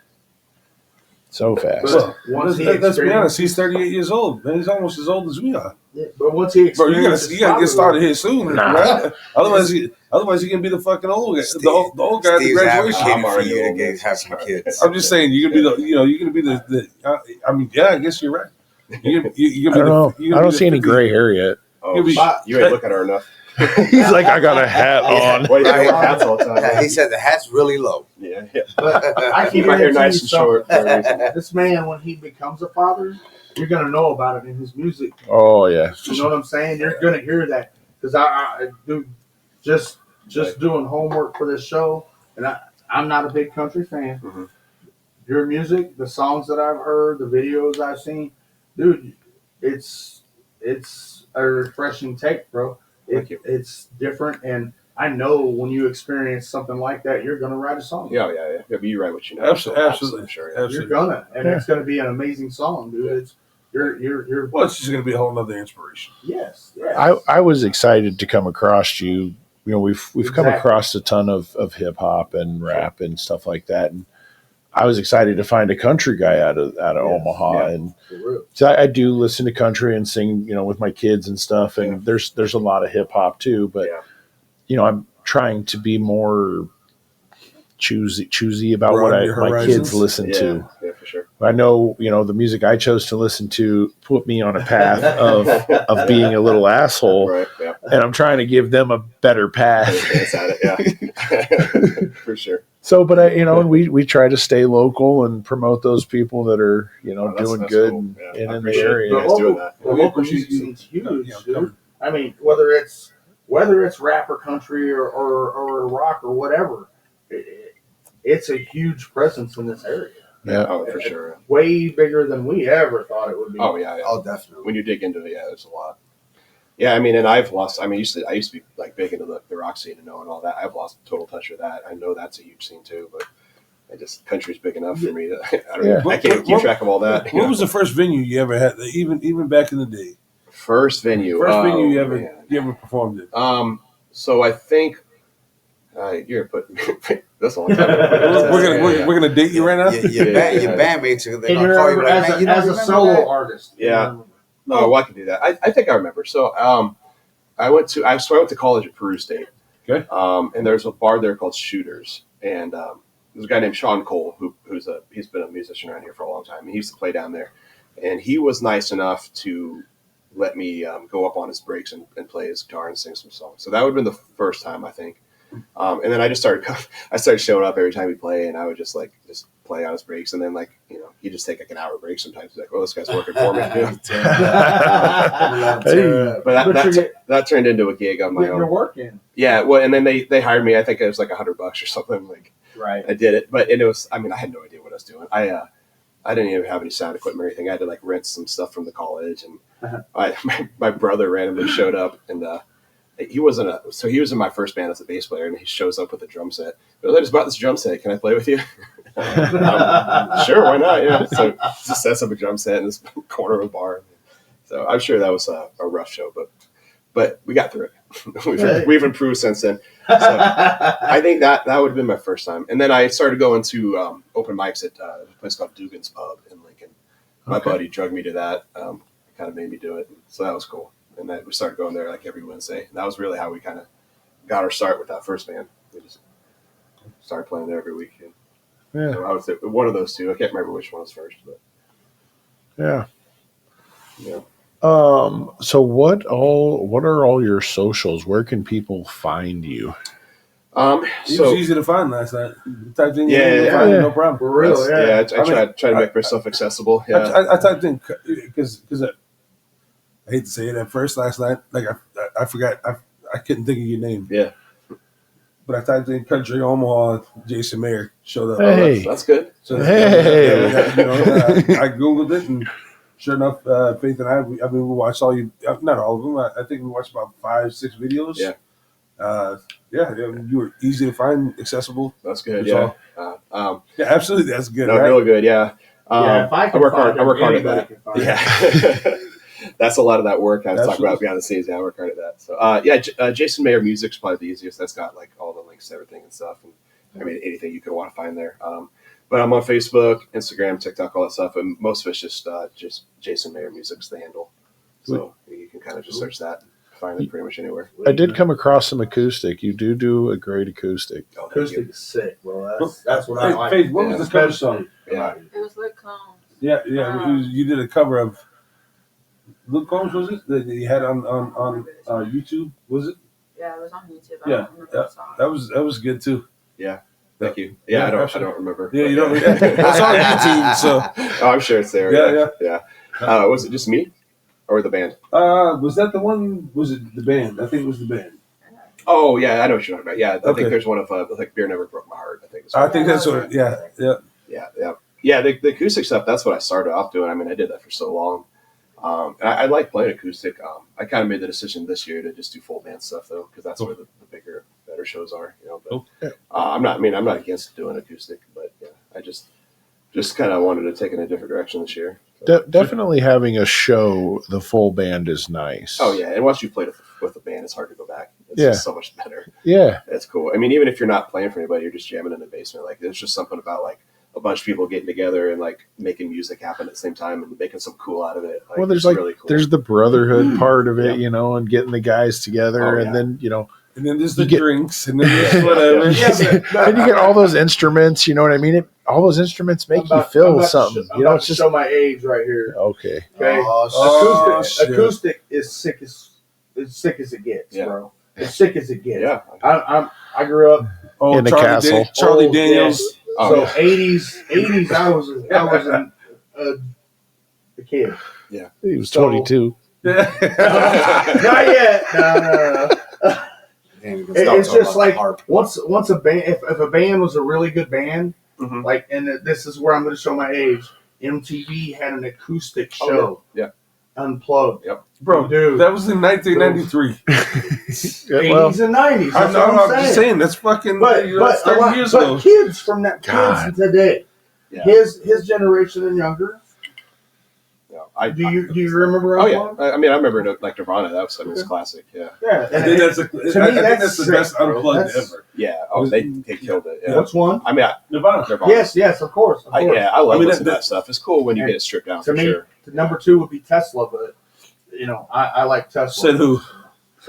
So fast. well, Once he let's be experienced- honest. He's 38 years old. Man, he's almost as old as we are. But once he Bro, you experiences gotta get started here soon. Nah. Right? Otherwise, you're gonna be the fucking old guy, the old guy at the Steve's graduation. advocating for already you to old. have some kids. I'm just saying, you're gonna be you're gonna be I mean, yeah, I guess you're right. You're gonna I be don't know. you're I gonna don't be see any 50 gray hair yet. Oh, You'll be- you ain't looking at her enough. He's like, I got a hat on. Well, you wear hats all the time. Yeah, he said the hat's really low. Yeah. But I Keep can my hair guarantee nice you and something. short. For a reason. This man, when he becomes a father, you're gonna know about it in his music. Oh yeah. You know what I'm saying? You're gonna hear that because I do just doing homework for this show, and I'm not a big country fan. Mhm. Your music, the songs that I've heard, the videos I've seen, dude, it's a refreshing take, bro. Thank you. It's different, and I know when you experience something like that, you're gonna write a song. Yeah. But you write what you know. Absolutely. I'm sure. You're Absolutely. gonna, and Yeah. it's gonna be an amazing song, dude. It's you're Well, it's just gonna be a whole nother inspiration. yes. Yes. I was excited to come across you. We've come Exactly. across a ton of hip hop and rap and stuff like that, and I was excited to find a country guy out of Omaha. Yeah. And For real. so I do listen to country and sing, with my kids and stuff. And there's a lot of hip hop too, but Yeah. I'm trying to be more choosy about what Broaden your my horizons. kids listen to. Yeah, for sure. I know, the music I chose to listen to put me on a path of being a little asshole, Right. Yeah. and I'm trying to give them a better path. It's at it. Yeah. For sure. So, but and we try to stay local and promote those people that are, that's- doing that's good cool. and, Yeah, and I in the appreciate it. area. You guys doing that. The local Yeah, music you- scene's huge, yeah, dude. come- I mean, whether it's rap or country or rock or whatever, it's a huge presence in this area. Yeah. Oh, for sure. Way bigger than we ever thought it would be. Oh, yeah. Oh, definitely. When you dig into it, yeah, there's a lot. Yeah, I mean, and I've lost. I mean, I used to be like big into the rock scene and knowing all that. I've lost total touch with that. I know that's a huge scene too, but country's big enough for me to. I don't Yeah. know. I can't keep track of all that. What was the first venue you ever had? Even back in the day, first venue? first venue you man. ever performed in. So I think you're putting that's a long time ago. We're gonna date you right now. Your bandmates are Can you gonna call you remember like, as man, a, you don't as a remember solo that? artist? Yeah. Oh, well, I can do that. I think I remember. So I went to college at Peru State. Okay. And there's a bar there called Shooters, and there's a guy named Sean Cole he's been a musician around here for a long time. And he used to play down there, and he was nice enough to let me go up on his breaks and play his guitar and sing some songs. So that would have been the first time, I think. And then I started showing up every time we play, and I would just play on his breaks, and then he'd just take like an hour break sometimes. He's like, "Oh, this guy's working for me." But that turned into a gig on my You're own. working. Yeah, well, and then they hired me. I think it was like $100 or something. Like, Right. I did it, but it was. I mean, I had no idea what I was doing. I didn't even have any sound equipment or anything. I had to like rent some stuff from the college, and my brother randomly showed up, and he was in my first band as a bass player, and he shows up with a drum set. But I just bought this drum set. Can I play with you? Sure, why not? Yeah. So just sets up a drum set in this corner of a bar. So I'm sure that was a rough show, but we got through it. We've improved since then. So I think that would have been my first time. And then I started going to open mics at a place called Dugan's Pub in Lincoln. My buddy drugged me to that. Kind of made me do it. So that was cool. And then we started going there like every Wednesday. And that was really how we kind of got our start with that first band. We just started playing there every week. And Yeah. so I would say one of those two. I can't remember which one was first, but Yeah. yeah. So what are all your socials? Where can people find you? It was easy to find last night. Typed in your name, Yeah. find it, no problem. For real, I yeah. try to make myself accessible. Yeah. I typed in because I hate to say it at first last night. Like I forgot I couldn't think of your name. Yeah. But I typed in country Omaha. Jason Mayer showed up. Hey. That's good. So Hey. I googled it, and sure enough, Faith and we watched all you. Not all of them. I think we watched about 5-6 videos. Yeah. You were easy to find, accessible. That's good. That's Yeah. Yeah, absolutely, that's good. No, right? real good. Yeah. If I can work find hard. I work it, hard at anybody that. can find it. Yeah. That's a lot of that work I was talking Absolutely. about behind the scenes. Yeah, I work hard at that. So, Jason Mayer Music's probably the easiest. That's got like all the links to everything and stuff. And I mean, anything you could want to find there. But I'm on Facebook, Instagram, TikTok, all that stuff. And most of it's just Jason Mayer Music's the handle. So you can kind of just search that and find it pretty much anywhere. I did come across some acoustic. You do a great acoustic. Oh, thank you. Acoustic is sick, bro. That's what I like. Faith, what was the cover song? Yeah. It was Luke Combs. Yeah. You did a cover of Luke Combs, was it? That you had on YouTube, was it? Yeah, it was on YouTube. Yeah, I don't remember the song. That was good too. Thank you. Yeah, I absolutely. don't remember. Yeah, you don't. That's on YouTube. So Oh, I'm sure it's there. Yeah. Was it just me or the band? was that the one? Was it the band? I think it was the band. Oh, yeah, I know what you're talking about. Yeah, I Okay. think there's one of like Beer Never Broke My Heart. I think. I think that's what. Yeah. Yeah. The acoustic stuff. That's what I started off doing. I mean, I did that for so long. And I like playing acoustic. I kind of made the decision this year to just do full band stuff though, because that's where the bigger, better shows are. You know, but I'm not against doing acoustic, but yeah, I just kind of wanted to take it in a different direction this year. So. Definitely having a show, the full band is nice. Oh yeah, and once you played with a band, it's hard to go back. It's Yeah. just so much better. Yeah. That's cool. I mean, even if you're not playing for anybody, you're just jamming in the basement. Like, there's just something about like a bunch of people getting together and like making music happen at the same time and making some cool out of it. Like, Well, there's it's like really cool. there's the brotherhood part of it, Yeah. you know, and getting the guys together, Oh, yeah. and then And then there's the You get- drinks, and then there's whatever. and you get all those instruments. You know what I mean? All those instruments make you feel something. You know, it's just show my age right here. okay. Okay, Oh, shit. acoustic is sick as it gets, Yeah. bro. As sick as it gets. Yeah. I grew up Oh, In the castle. Charlie old, Daniels. Oh, so yeah. 80s. I was a kid. He was So- 22. Yeah. Not yet. No. Damn, It's just like once a band. If a band was a really good band, Mhm. like, and this is where I'm going to show my age. MTV had an acoustic Oh, show, yeah. unplugged. Bro, Dude. that was in 1993. Yeah, well, 80s and 90s. I That's know, what I'm I'm saying. just saying, that's fucking But, that's 30 years ago. kids from that God. kids today, Yeah. his generation and younger. Yeah. Do you remember? Oh yeah. Unplugged? I mean, I remember like Nirvana. That was classic. Yeah. Yeah. I think that's I think that's that's the sick, best bro. unplugged That's- ever. Yeah. Oh, they killed it. Yeah. Which one? I mean, Nirvana. Nirvana. Yes, of course. Of course. I love I mean, listening to that- that stuff. It's cool when you And get it stripped down To for me, sure. the number 2 would be Tesla, but I like Tesla. Said who?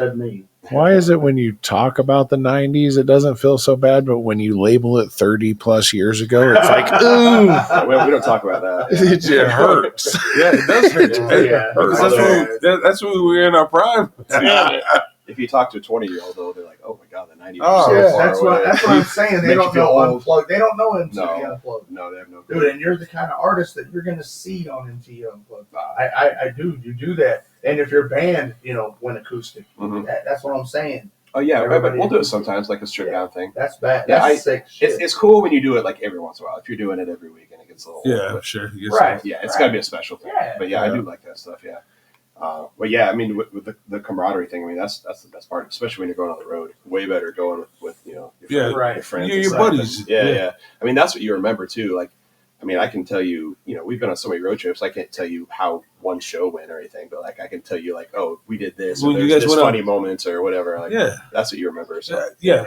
said me. Why is it when you talk about the 90s, it doesn't feel so bad, but when you label it 30 plus years ago, it's like, ooh, We don't talk about that. it hurts. Yeah, it does hurt. Yeah. Because that's when we were in our prime. If you talk to a 20-year-old, though, they're like, "Oh my god, the 90s." Oh, are Yeah, so far that's what away." I'm saying. They Makes don't you feel know old. Unplugged. They don't know MTV No. Unplugged. No, they have no. Dude, and you're the kind of artist that you're going to see on MTV Unplugged. I do. You do that. And if your band, went acoustic, Mhm. that's what I'm saying. Oh yeah, Everybody- we'll do it sometimes, like a stripped down thing. That's bad. Yeah, That's sick shit. It's cool when you do it like every once in a while. If you're doing it every week and it gets a little Yeah, old, sure. Yes, Right. but yeah, it's got to be a special thing. Yeah. But yeah, I do like that stuff. Yeah. But yeah, I mean, with the camaraderie thing, I mean, that's the best part, especially when you're going on the road. Way better going with your Yeah, right. your friends, Your and stuff. buddies. Yeah, Yeah. yeah. I mean, that's what you remember too. Like, I mean, I can tell you, we've been on so many road trips. I can't tell you how one show went or anything, but like, I can tell you, like, oh, we did this, or When you there's guys this went funny moments or whatever. Like, Yeah. that's what you remember. So Yeah.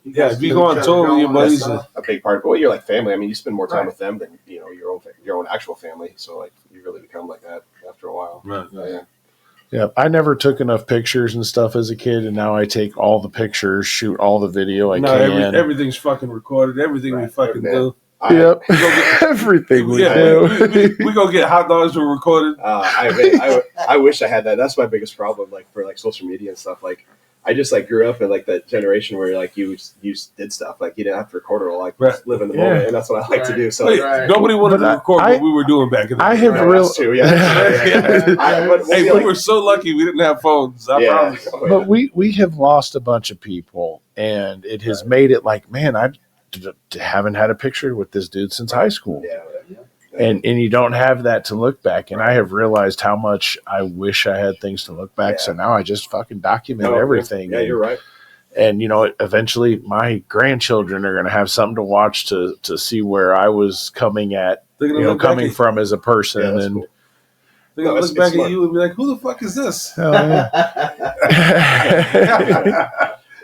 If you go on tour with your buddies, that's a big part. But well, you're like family. I mean, you spend more time Right. with them than your own actual family. So like, you really become like that after a while. right. Yeah. Yeah, I never took enough pictures and stuff as a kid, and now I take all the pictures, shoot all the video I No, can. everything's fucking recorded. Everything we Right. fucking Yeah. do. Yep, everything we Yeah, do. we go get hot dogs for recorded. I wish I had that. That's my biggest problem. Like for like social media and stuff. Like I just like grew up in like that generation where like you did stuff like you didn't have to record it all. Like Right. just live in the Yeah. moment, and that's what I like to Right. do. So Wait, Right. nobody wanted But to record I- what we were doing back in the I day. have Right, real, that's true, yeah. Hey, we were so lucky we didn't have phones. I promise. Oh, yeah. but we have lost a bunch of people, and it has made it like, man, haven't had a picture with this dude since high school. Yeah. And you don't have that to look back. And I have realized how much I wish I had things to look back. Yeah. So now I just fucking document No, everything. Yeah, you're right. And eventually my grandchildren are going to have something to watch to see where I was coming at, They're gonna look back coming at- from as a person. Yeah, that's and cool. They're gonna No, look it's back smart. at you and be like, "Who the fuck is this?" hell yeah.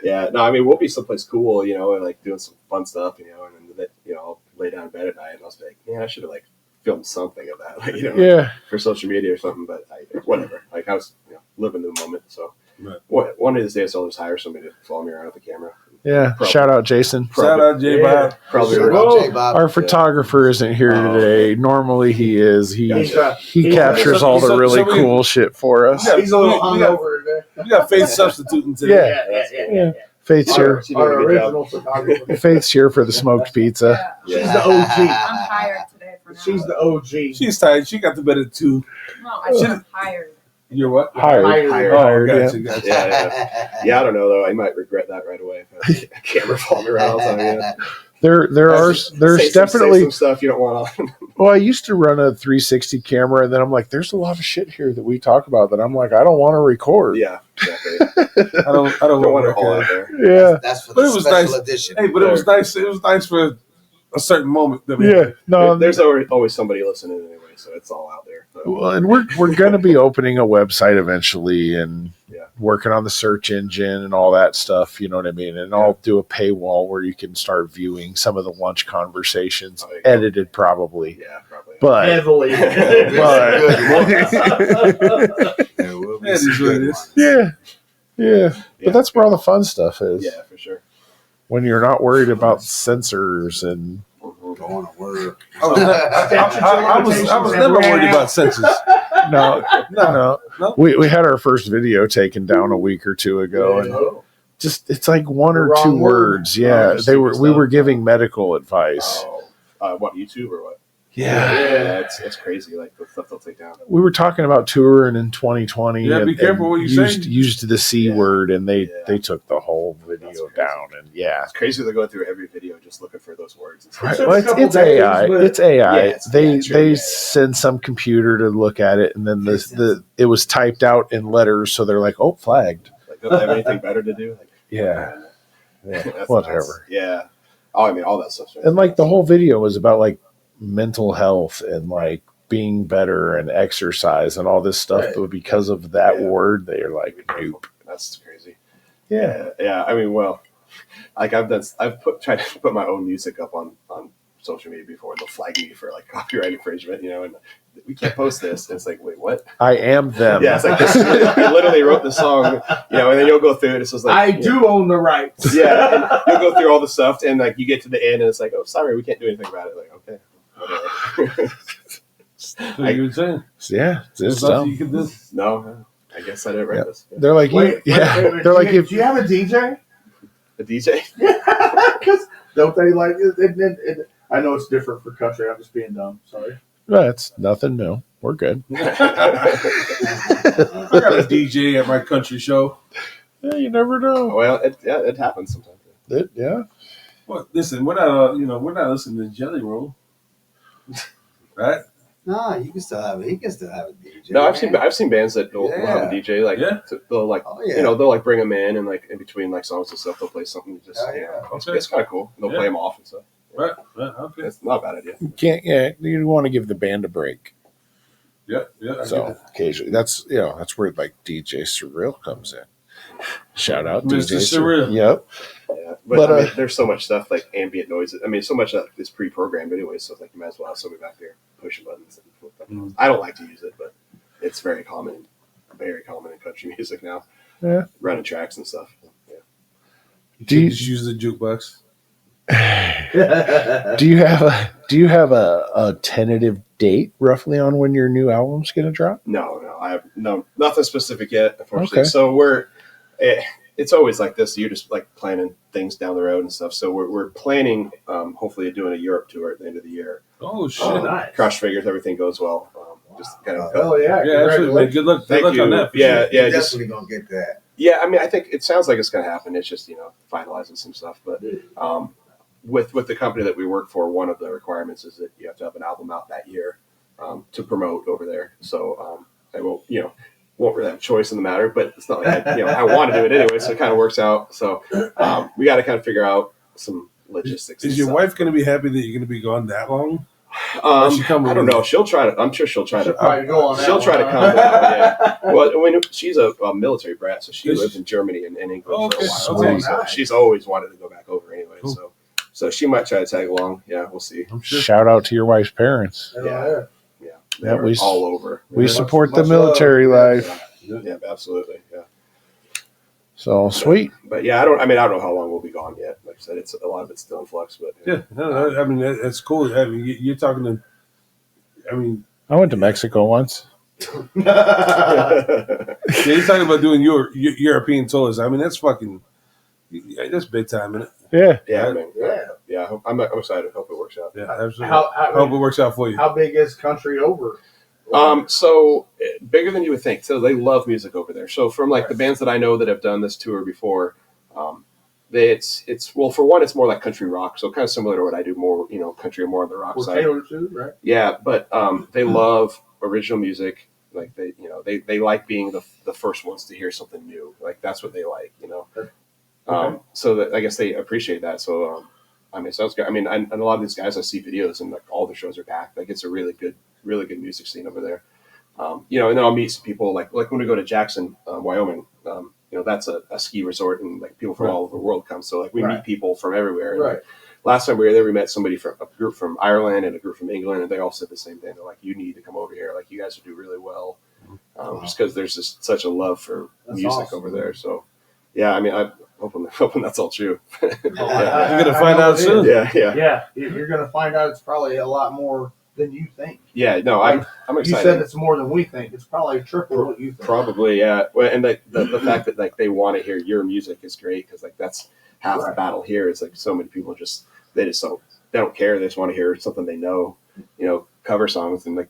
Yeah, no, I mean we'll be someplace cool, and like doing some fun stuff, and then I'll lay down in bed at night and I'll be like, man, I should have like filmed something of that, like, Yeah. for social media or something. But whatever, like I was living the moment. So Right. one of these days I'll just hire somebody to follow me around with a camera. Yeah. Probably. Shout out, Jason. Shout out J Bob. Probably Shout right. out J-Bob. Our photographer isn't here Oh, today. Normally he is. He Gotcha. he captures all the So- really so we- cool shit for us. Yeah. He's a little We got- hungover today. We got Faith substituting today. Yeah. Faith's here. She did a Our good original photographer. Faith's here for the smoked pizza. Yeah. She's the OG. I'm tired today for now. She's the OG. She's tired. She got to bed at 2. No, I said I'm tired. You're what? Hired. Hired. Oh, Hired, yeah. gotcha, gotcha. Yeah, I don't know though. I might regret that right away. If I had a camera following me around all the time. Yeah. There's Say definitely some stuff you don't want on. well, I used to run a 360 camera, and then I'm like, there's a lot of shit here that we talk about that I'm like, I don't want to record. Yeah, exactly. I don't Don't want it to all out there. Yeah. That's for But the it was special nice. edition. Hey, but it was nice. It was nice for a certain moment. That we Yeah. No. There's always somebody listening anyway, so it's all out there. So, Well, and we're going to be opening a website eventually, and Yeah. working on the search engine and all that stuff. You know what I mean? And I'll do a paywall where you can start viewing some of the lunch conversations, There you go. edited probably. yeah, probably. But Heavily. There will be Yeah, it some is what it good is. ones. yeah, yeah. Yeah. But that's where all the fun stuff is. Yeah, for sure. When you're not worried about censors and Going to work. I was never worried about censors. no. No. We had our first video taken down a week or two ago, and Oh, just it's like one The or wrong two word. words. Yeah, just we stupid were stuff. giving medical advice. What, YouTube or what? Yeah. It's crazy. Like the stuff they'll take down. We were talking about touring in 2020. Yeah, be careful what you used, say. Used the C Yeah. word, and they Yeah. took the whole video That's crazy. down. And yeah, It's crazy they're going through every video just looking for those words. And stuff. right. took a Well, it's couple days, AI. but- It's AI. Yeah, it's- they yeah, true, they yeah. send some computer to look at it, and then Makes it was typed out in letters, so they're like, oh, flagged. Like, don't they have anything better to do? Like, Yeah, yeah. that's Whatever. nuts. Yeah. Oh, I mean, all that stuff. And like the whole video was about like mental health and like being better and exercise and all this stuff. Right. But because of that Yeah. word, they're like, nope. That's crazy. Yeah. Yeah. I mean, well, like I've tried to put my own music up on social media before. They'll flag me for like copyright infringement, you know, and we can't post this. And it's like, wait, what? I am them. Yeah, it's like this. We literally wrote the song, you know, and then you'll go through it. It's just like I do own the rights. Yeah, and you'll go through all the stuff, and like you get to the end, and it's like, oh, sorry, we can't do anything about it. Like, okay, whatever. So you were saying? Yeah, it's There's nothing dumb. you can do. No, I guess I didn't write Yeah. this. Yeah. They're like, Wait, they're do like, you, if do you have a DJ? The DJ. Because don't they like it? I know it's different for country. I'm just being dumb. Sorry. that's nothing new. We're good. I got a DJ at my country show. Yeah, you never know. Well, it happens sometimes. Yeah. Well, listen, we're not we're not listening to Jelly Roll, right? No, you can still have it. He can still have a DJ. No, man. I've seen bands that will have a DJ like Yeah. they'll like Oh, yeah. you know they'll like bring them in and like in between like songs and stuff they'll play something just Oh, you yeah. know, Okay. it's kind of cool. They'll Yeah. play them off and stuff. Right. Okay. It's not a bad idea. You can't. Yeah, you want to give the band a break. Yeah. I get So it. occasionally, that's that's where like DJ Surreal comes in. Shout out Mr. DJ Surreal. Yep. Yeah, But, but I mean, there's so much stuff like ambient noises. I mean, so much that is pre-programmed anyway. So it's like you might as well have somebody back there pushing buttons. And flip buttons. I don't like to use it, but it's very common in country music now. Yeah. Running tracks and stuff. Yeah. Do you- just use the jukebox? Do you have a tentative date roughly on when your new album's gonna drop? No, I have nothing specific yet, unfortunately. Okay. So it's always like this. You're just like planning things down the road and stuff. So we're planning, hopefully doing a Europe tour at the end of the year. Oh shit! nice. Cross fingers, everything goes well. Just kind of Oh yeah. Yeah, absolutely. Man. Good luck. Thank Good luck you. on that. For Yeah, sure. yeah, You're just definitely gonna get that. yeah. I mean, I think it sounds like it's going to happen. It's just finalizing some stuff. But with the company that we work for, one of the requirements is that you have to have an album out that year to promote over there. So I won't really have a choice in the matter. But it's not like I want to do it anyway, so it kind of works out. So we got to kind of figure out some logistics. Is and your stuff. wife going to be happy that you're going to be gone that long? she come I with don't you? know. She'll try to. I'm sure she'll try She'll to. probably go on that She'll try to one, come huh? down. Yeah. Well, I mean, she's a military brat, so she Is lived she? in Germany and England Oh, for a okay. while. Okay. So Nice. she's always wanted to go back over anyway. Cool. So she might try to tag along. Yeah, we'll see. I'm sure. Shout out to your wife's parents. Yeah. Yeah, Yeah, they're we all over. We Much- support the much military love. life. Yeah, absolutely. Yeah, So sweet. but yeah, I don't know how long we'll be gone yet. Like I said, it's a lot of it's still in flux. But Yeah, no, I mean that's cool. I mean, you're talking to. I mean, I went to Mexico once. yeah, you're talking about doing your European tours. I mean, that's fucking. That's big time, isn't it? Yeah. yeah, I mean, Yeah. yeah. I'm excited. Hope it works out. Yeah, absolutely. How Hope it works out for you. how big is country over? So bigger than you would think. So they love music over there. So from like the bands that I know that have done this tour before, it's well, for one, it's more like country rock. So kind of similar to what I do, more country or more on the rock Or side. Taylor too, right? Yeah, but they love original music. Like they like being the first ones to hear something new. Like that's what they like. So that I guess they appreciate that. So I mean, it sounds good. I mean, and a lot of these guys, I see videos and like all the shows are packed. Like it's a really good music scene over there. And then I'll meet some people like when we go to Jackson, Wyoming. That's a ski resort and like people from Right. all over the world come. So like we Right. meet people from everywhere. And, Right. like, last time we were there, we met somebody from a group from Ireland and a group from England, and they all said the same thing. They're like, "You need to come over here. Like you guys would do really well." Just because there's just such a love for That's music awesome. over there. So yeah, I mean, I'm hoping that's all true. Yeah. You're gonna find know out it is. soon. Yeah. Yeah, you're going to find out it's probably a lot more than you think. Yeah, no, I'm You excited. said it's more than we think. It's probably triple what you think. Probably, yeah. Well, and the fact that like they want to hear your music is great because like that's half the Right. battle here. Is like so many people they don't care. They just want to hear something they know, cover songs and like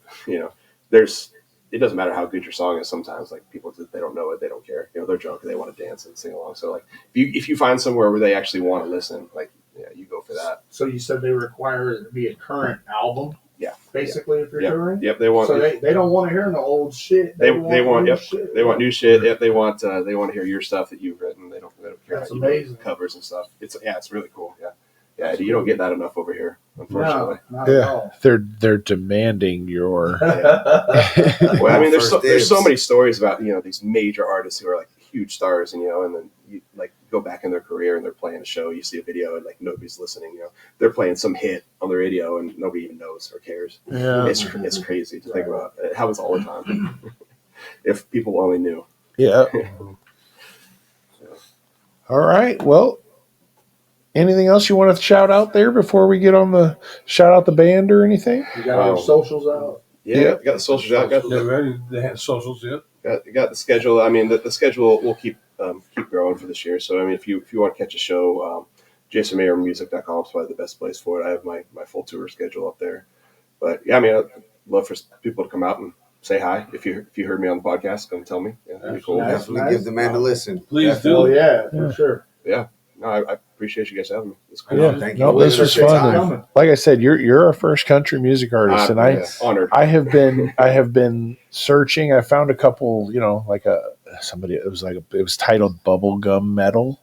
it doesn't matter how good your song is. Sometimes like people they don't know it, they don't care. They're drunk, they want to dance and sing along. So like if you find somewhere where they actually want to listen, like you go for that. So you said they require it to be a current album, Yeah, basically, if you're touring? yep. They want So they don't want to hear no old shit. They want new yep. shit. They want new shit. Yep, they want to hear your stuff that you've written. They don't care That's about amazing. covers and stuff. It's really cool. Yeah. You don't get that enough over here, unfortunately. No, not at Yeah. all. They're demanding your Well, I mean, there's First so dibs. many stories about these major artists who are like huge stars, and then go back in their career and they're playing a show, you see a video and like nobody's listening. You know, they're playing some hit on the radio and nobody even knows or cares. Yeah. It's crazy to think about. It happens all the time. If people only knew. Yeah. All right. Well, anything else you want to shout out there before we get on the shout out the band or anything? You got your socials out. Yeah, got the socials out. Got Yeah, ready. They had socials, yeah. got the schedule. I mean, the schedule will keep growing for this year. So I mean, if you want to catch a show, JasonMayerMusic.com is probably the best place for it. I have my full tour schedule up there. But yeah, I mean, I'd love for people to come out and say hi. If you heard me on the podcast, come tell me. Yeah, that'd be cool. Definitely give the man a listen. Please Oh do. yeah, for sure. No, I appreciate you guys having me. It's cool. Yeah. Thank you. No, this was Appreciate fun. time. And like I said, you're our first country music artist, and honored. I have been searching. I found a couple, like it was titled Bubblegum Metal.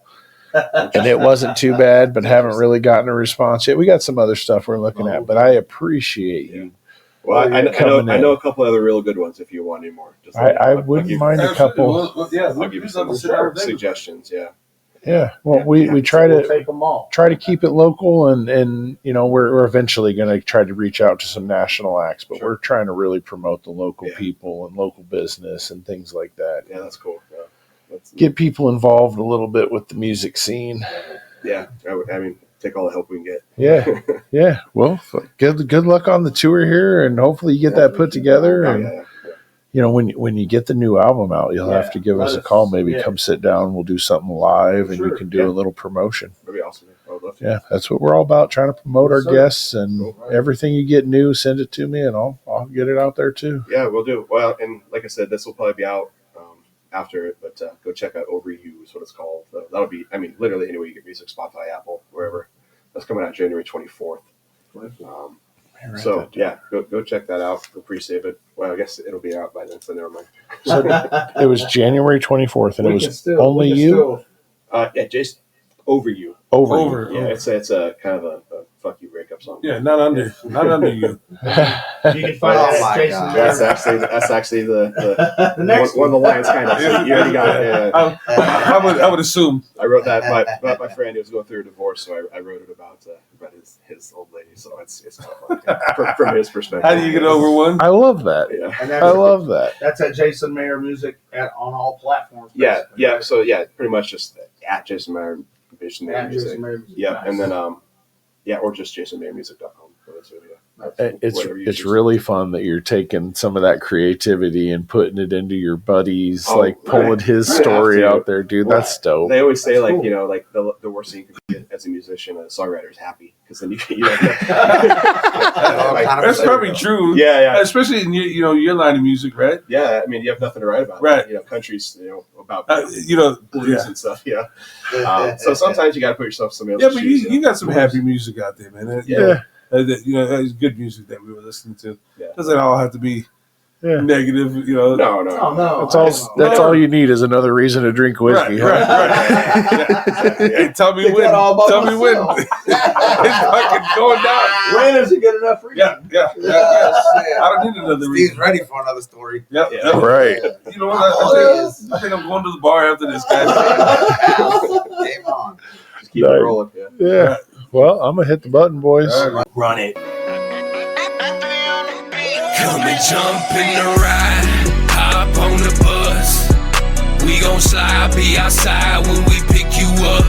And it wasn't too bad, but haven't really gotten a response yet. We got some other stuff we're looking at, but I appreciate you. Well, I coming know in. a couple other real good ones if you want any more. Just I I'll wouldn't give- mind a couple. Well, yeah, I'll give you some suggestions. Yeah. Yeah. Well, we try We'll to take them all. keep it local, and we're eventually going to try to reach out to some national acts, but Sure. we're trying to really promote the local Yeah. people and local business and things like that. Yeah, that's cool. Yeah. Get people involved a little bit with the music scene. Yeah, I mean, take all the help we can get. Yeah. Yeah. Well, good luck on the tour here, and hopefully you get that put together. Oh, And yeah. when you get the new album out, you'll have to give us a call. Maybe Yeah. come sit down. We'll do something live, and you Sure. can do Yeah. a little promotion. That'd be awesome. I would love to. Yeah, that's what we're all about, trying to promote our Yes, sir. guests, and Cool. everything you get new, send it to me, and I'll get it out there too. Yeah, we'll do. Well, and like I said, this will probably be out after it, but go check out Over You is what it's called. That'll be, I mean, literally anywhere you get music, Spotify, Apple, wherever. That's coming out January 24th. So yeah, go check that out. Go pre-save it. Well, I guess it'll be out by then, so never mind. It was January 24th, and it We can was still- only we can you still- Yeah, Jason, Over You. over. Yeah, it's a kind of a fuck you breakup song. Yeah, not under you. You can find Oh that my at Jason. God. That's actually the The next one of the lines kind of. You already got it. Yeah. I would assume. I wrote that. My friend was going through a divorce, so I wrote it about his old lady. So it's kind of fun from his perspective. How do you get over one? I love that. Yeah. And I love that. that's at Jason Mayer Music on all platforms. Yeah, basically. yeah. So yeah, pretty much just at Jason Mayer, Jason Mayer At Music. Jason Mayer Music. Yeah, Nice. and then or just JasonMayerMusic.com. So, yeah. It's really fun that you're taking some of that creativity and putting it into your buddies, Oh, like pulling right. his Right. story Have to. out there, dude. Well, That's dope. They always say That's like cool. like the worst thing you can get as a musician, a songwriter is happy because then you know. That's probably true. Yeah. Especially in your line of music, right? Yeah, I mean, you have nothing to write about. Right. Countries, about Yeah. blues and stuff. Yeah. So sometimes you got to put yourself in somebody Yeah, else's but you, shoes. you got some happy music out there, man. Yeah. It's good music that we were listening to. Yeah. Doesn't all have to be Yeah. negative, No. Oh no, That's all you need is another reason to drink whiskey. Right. huh? Hey, tell me Take when. that all by Tell me when. myself. It's fucking going down. When is it good enough for you? Yeah. I don't need another Steve's reason. ready for another story. Yep. Yeah. Right. You know what? I think I'm going to the bar after this, guys. Game on. Just keep it Nice. rolling. Yeah. Yeah. Well, I'm gonna hit the button, boys. Run it. Come and jump in the ride, hop on the bus. We gon' slide, be outside when we pick you up.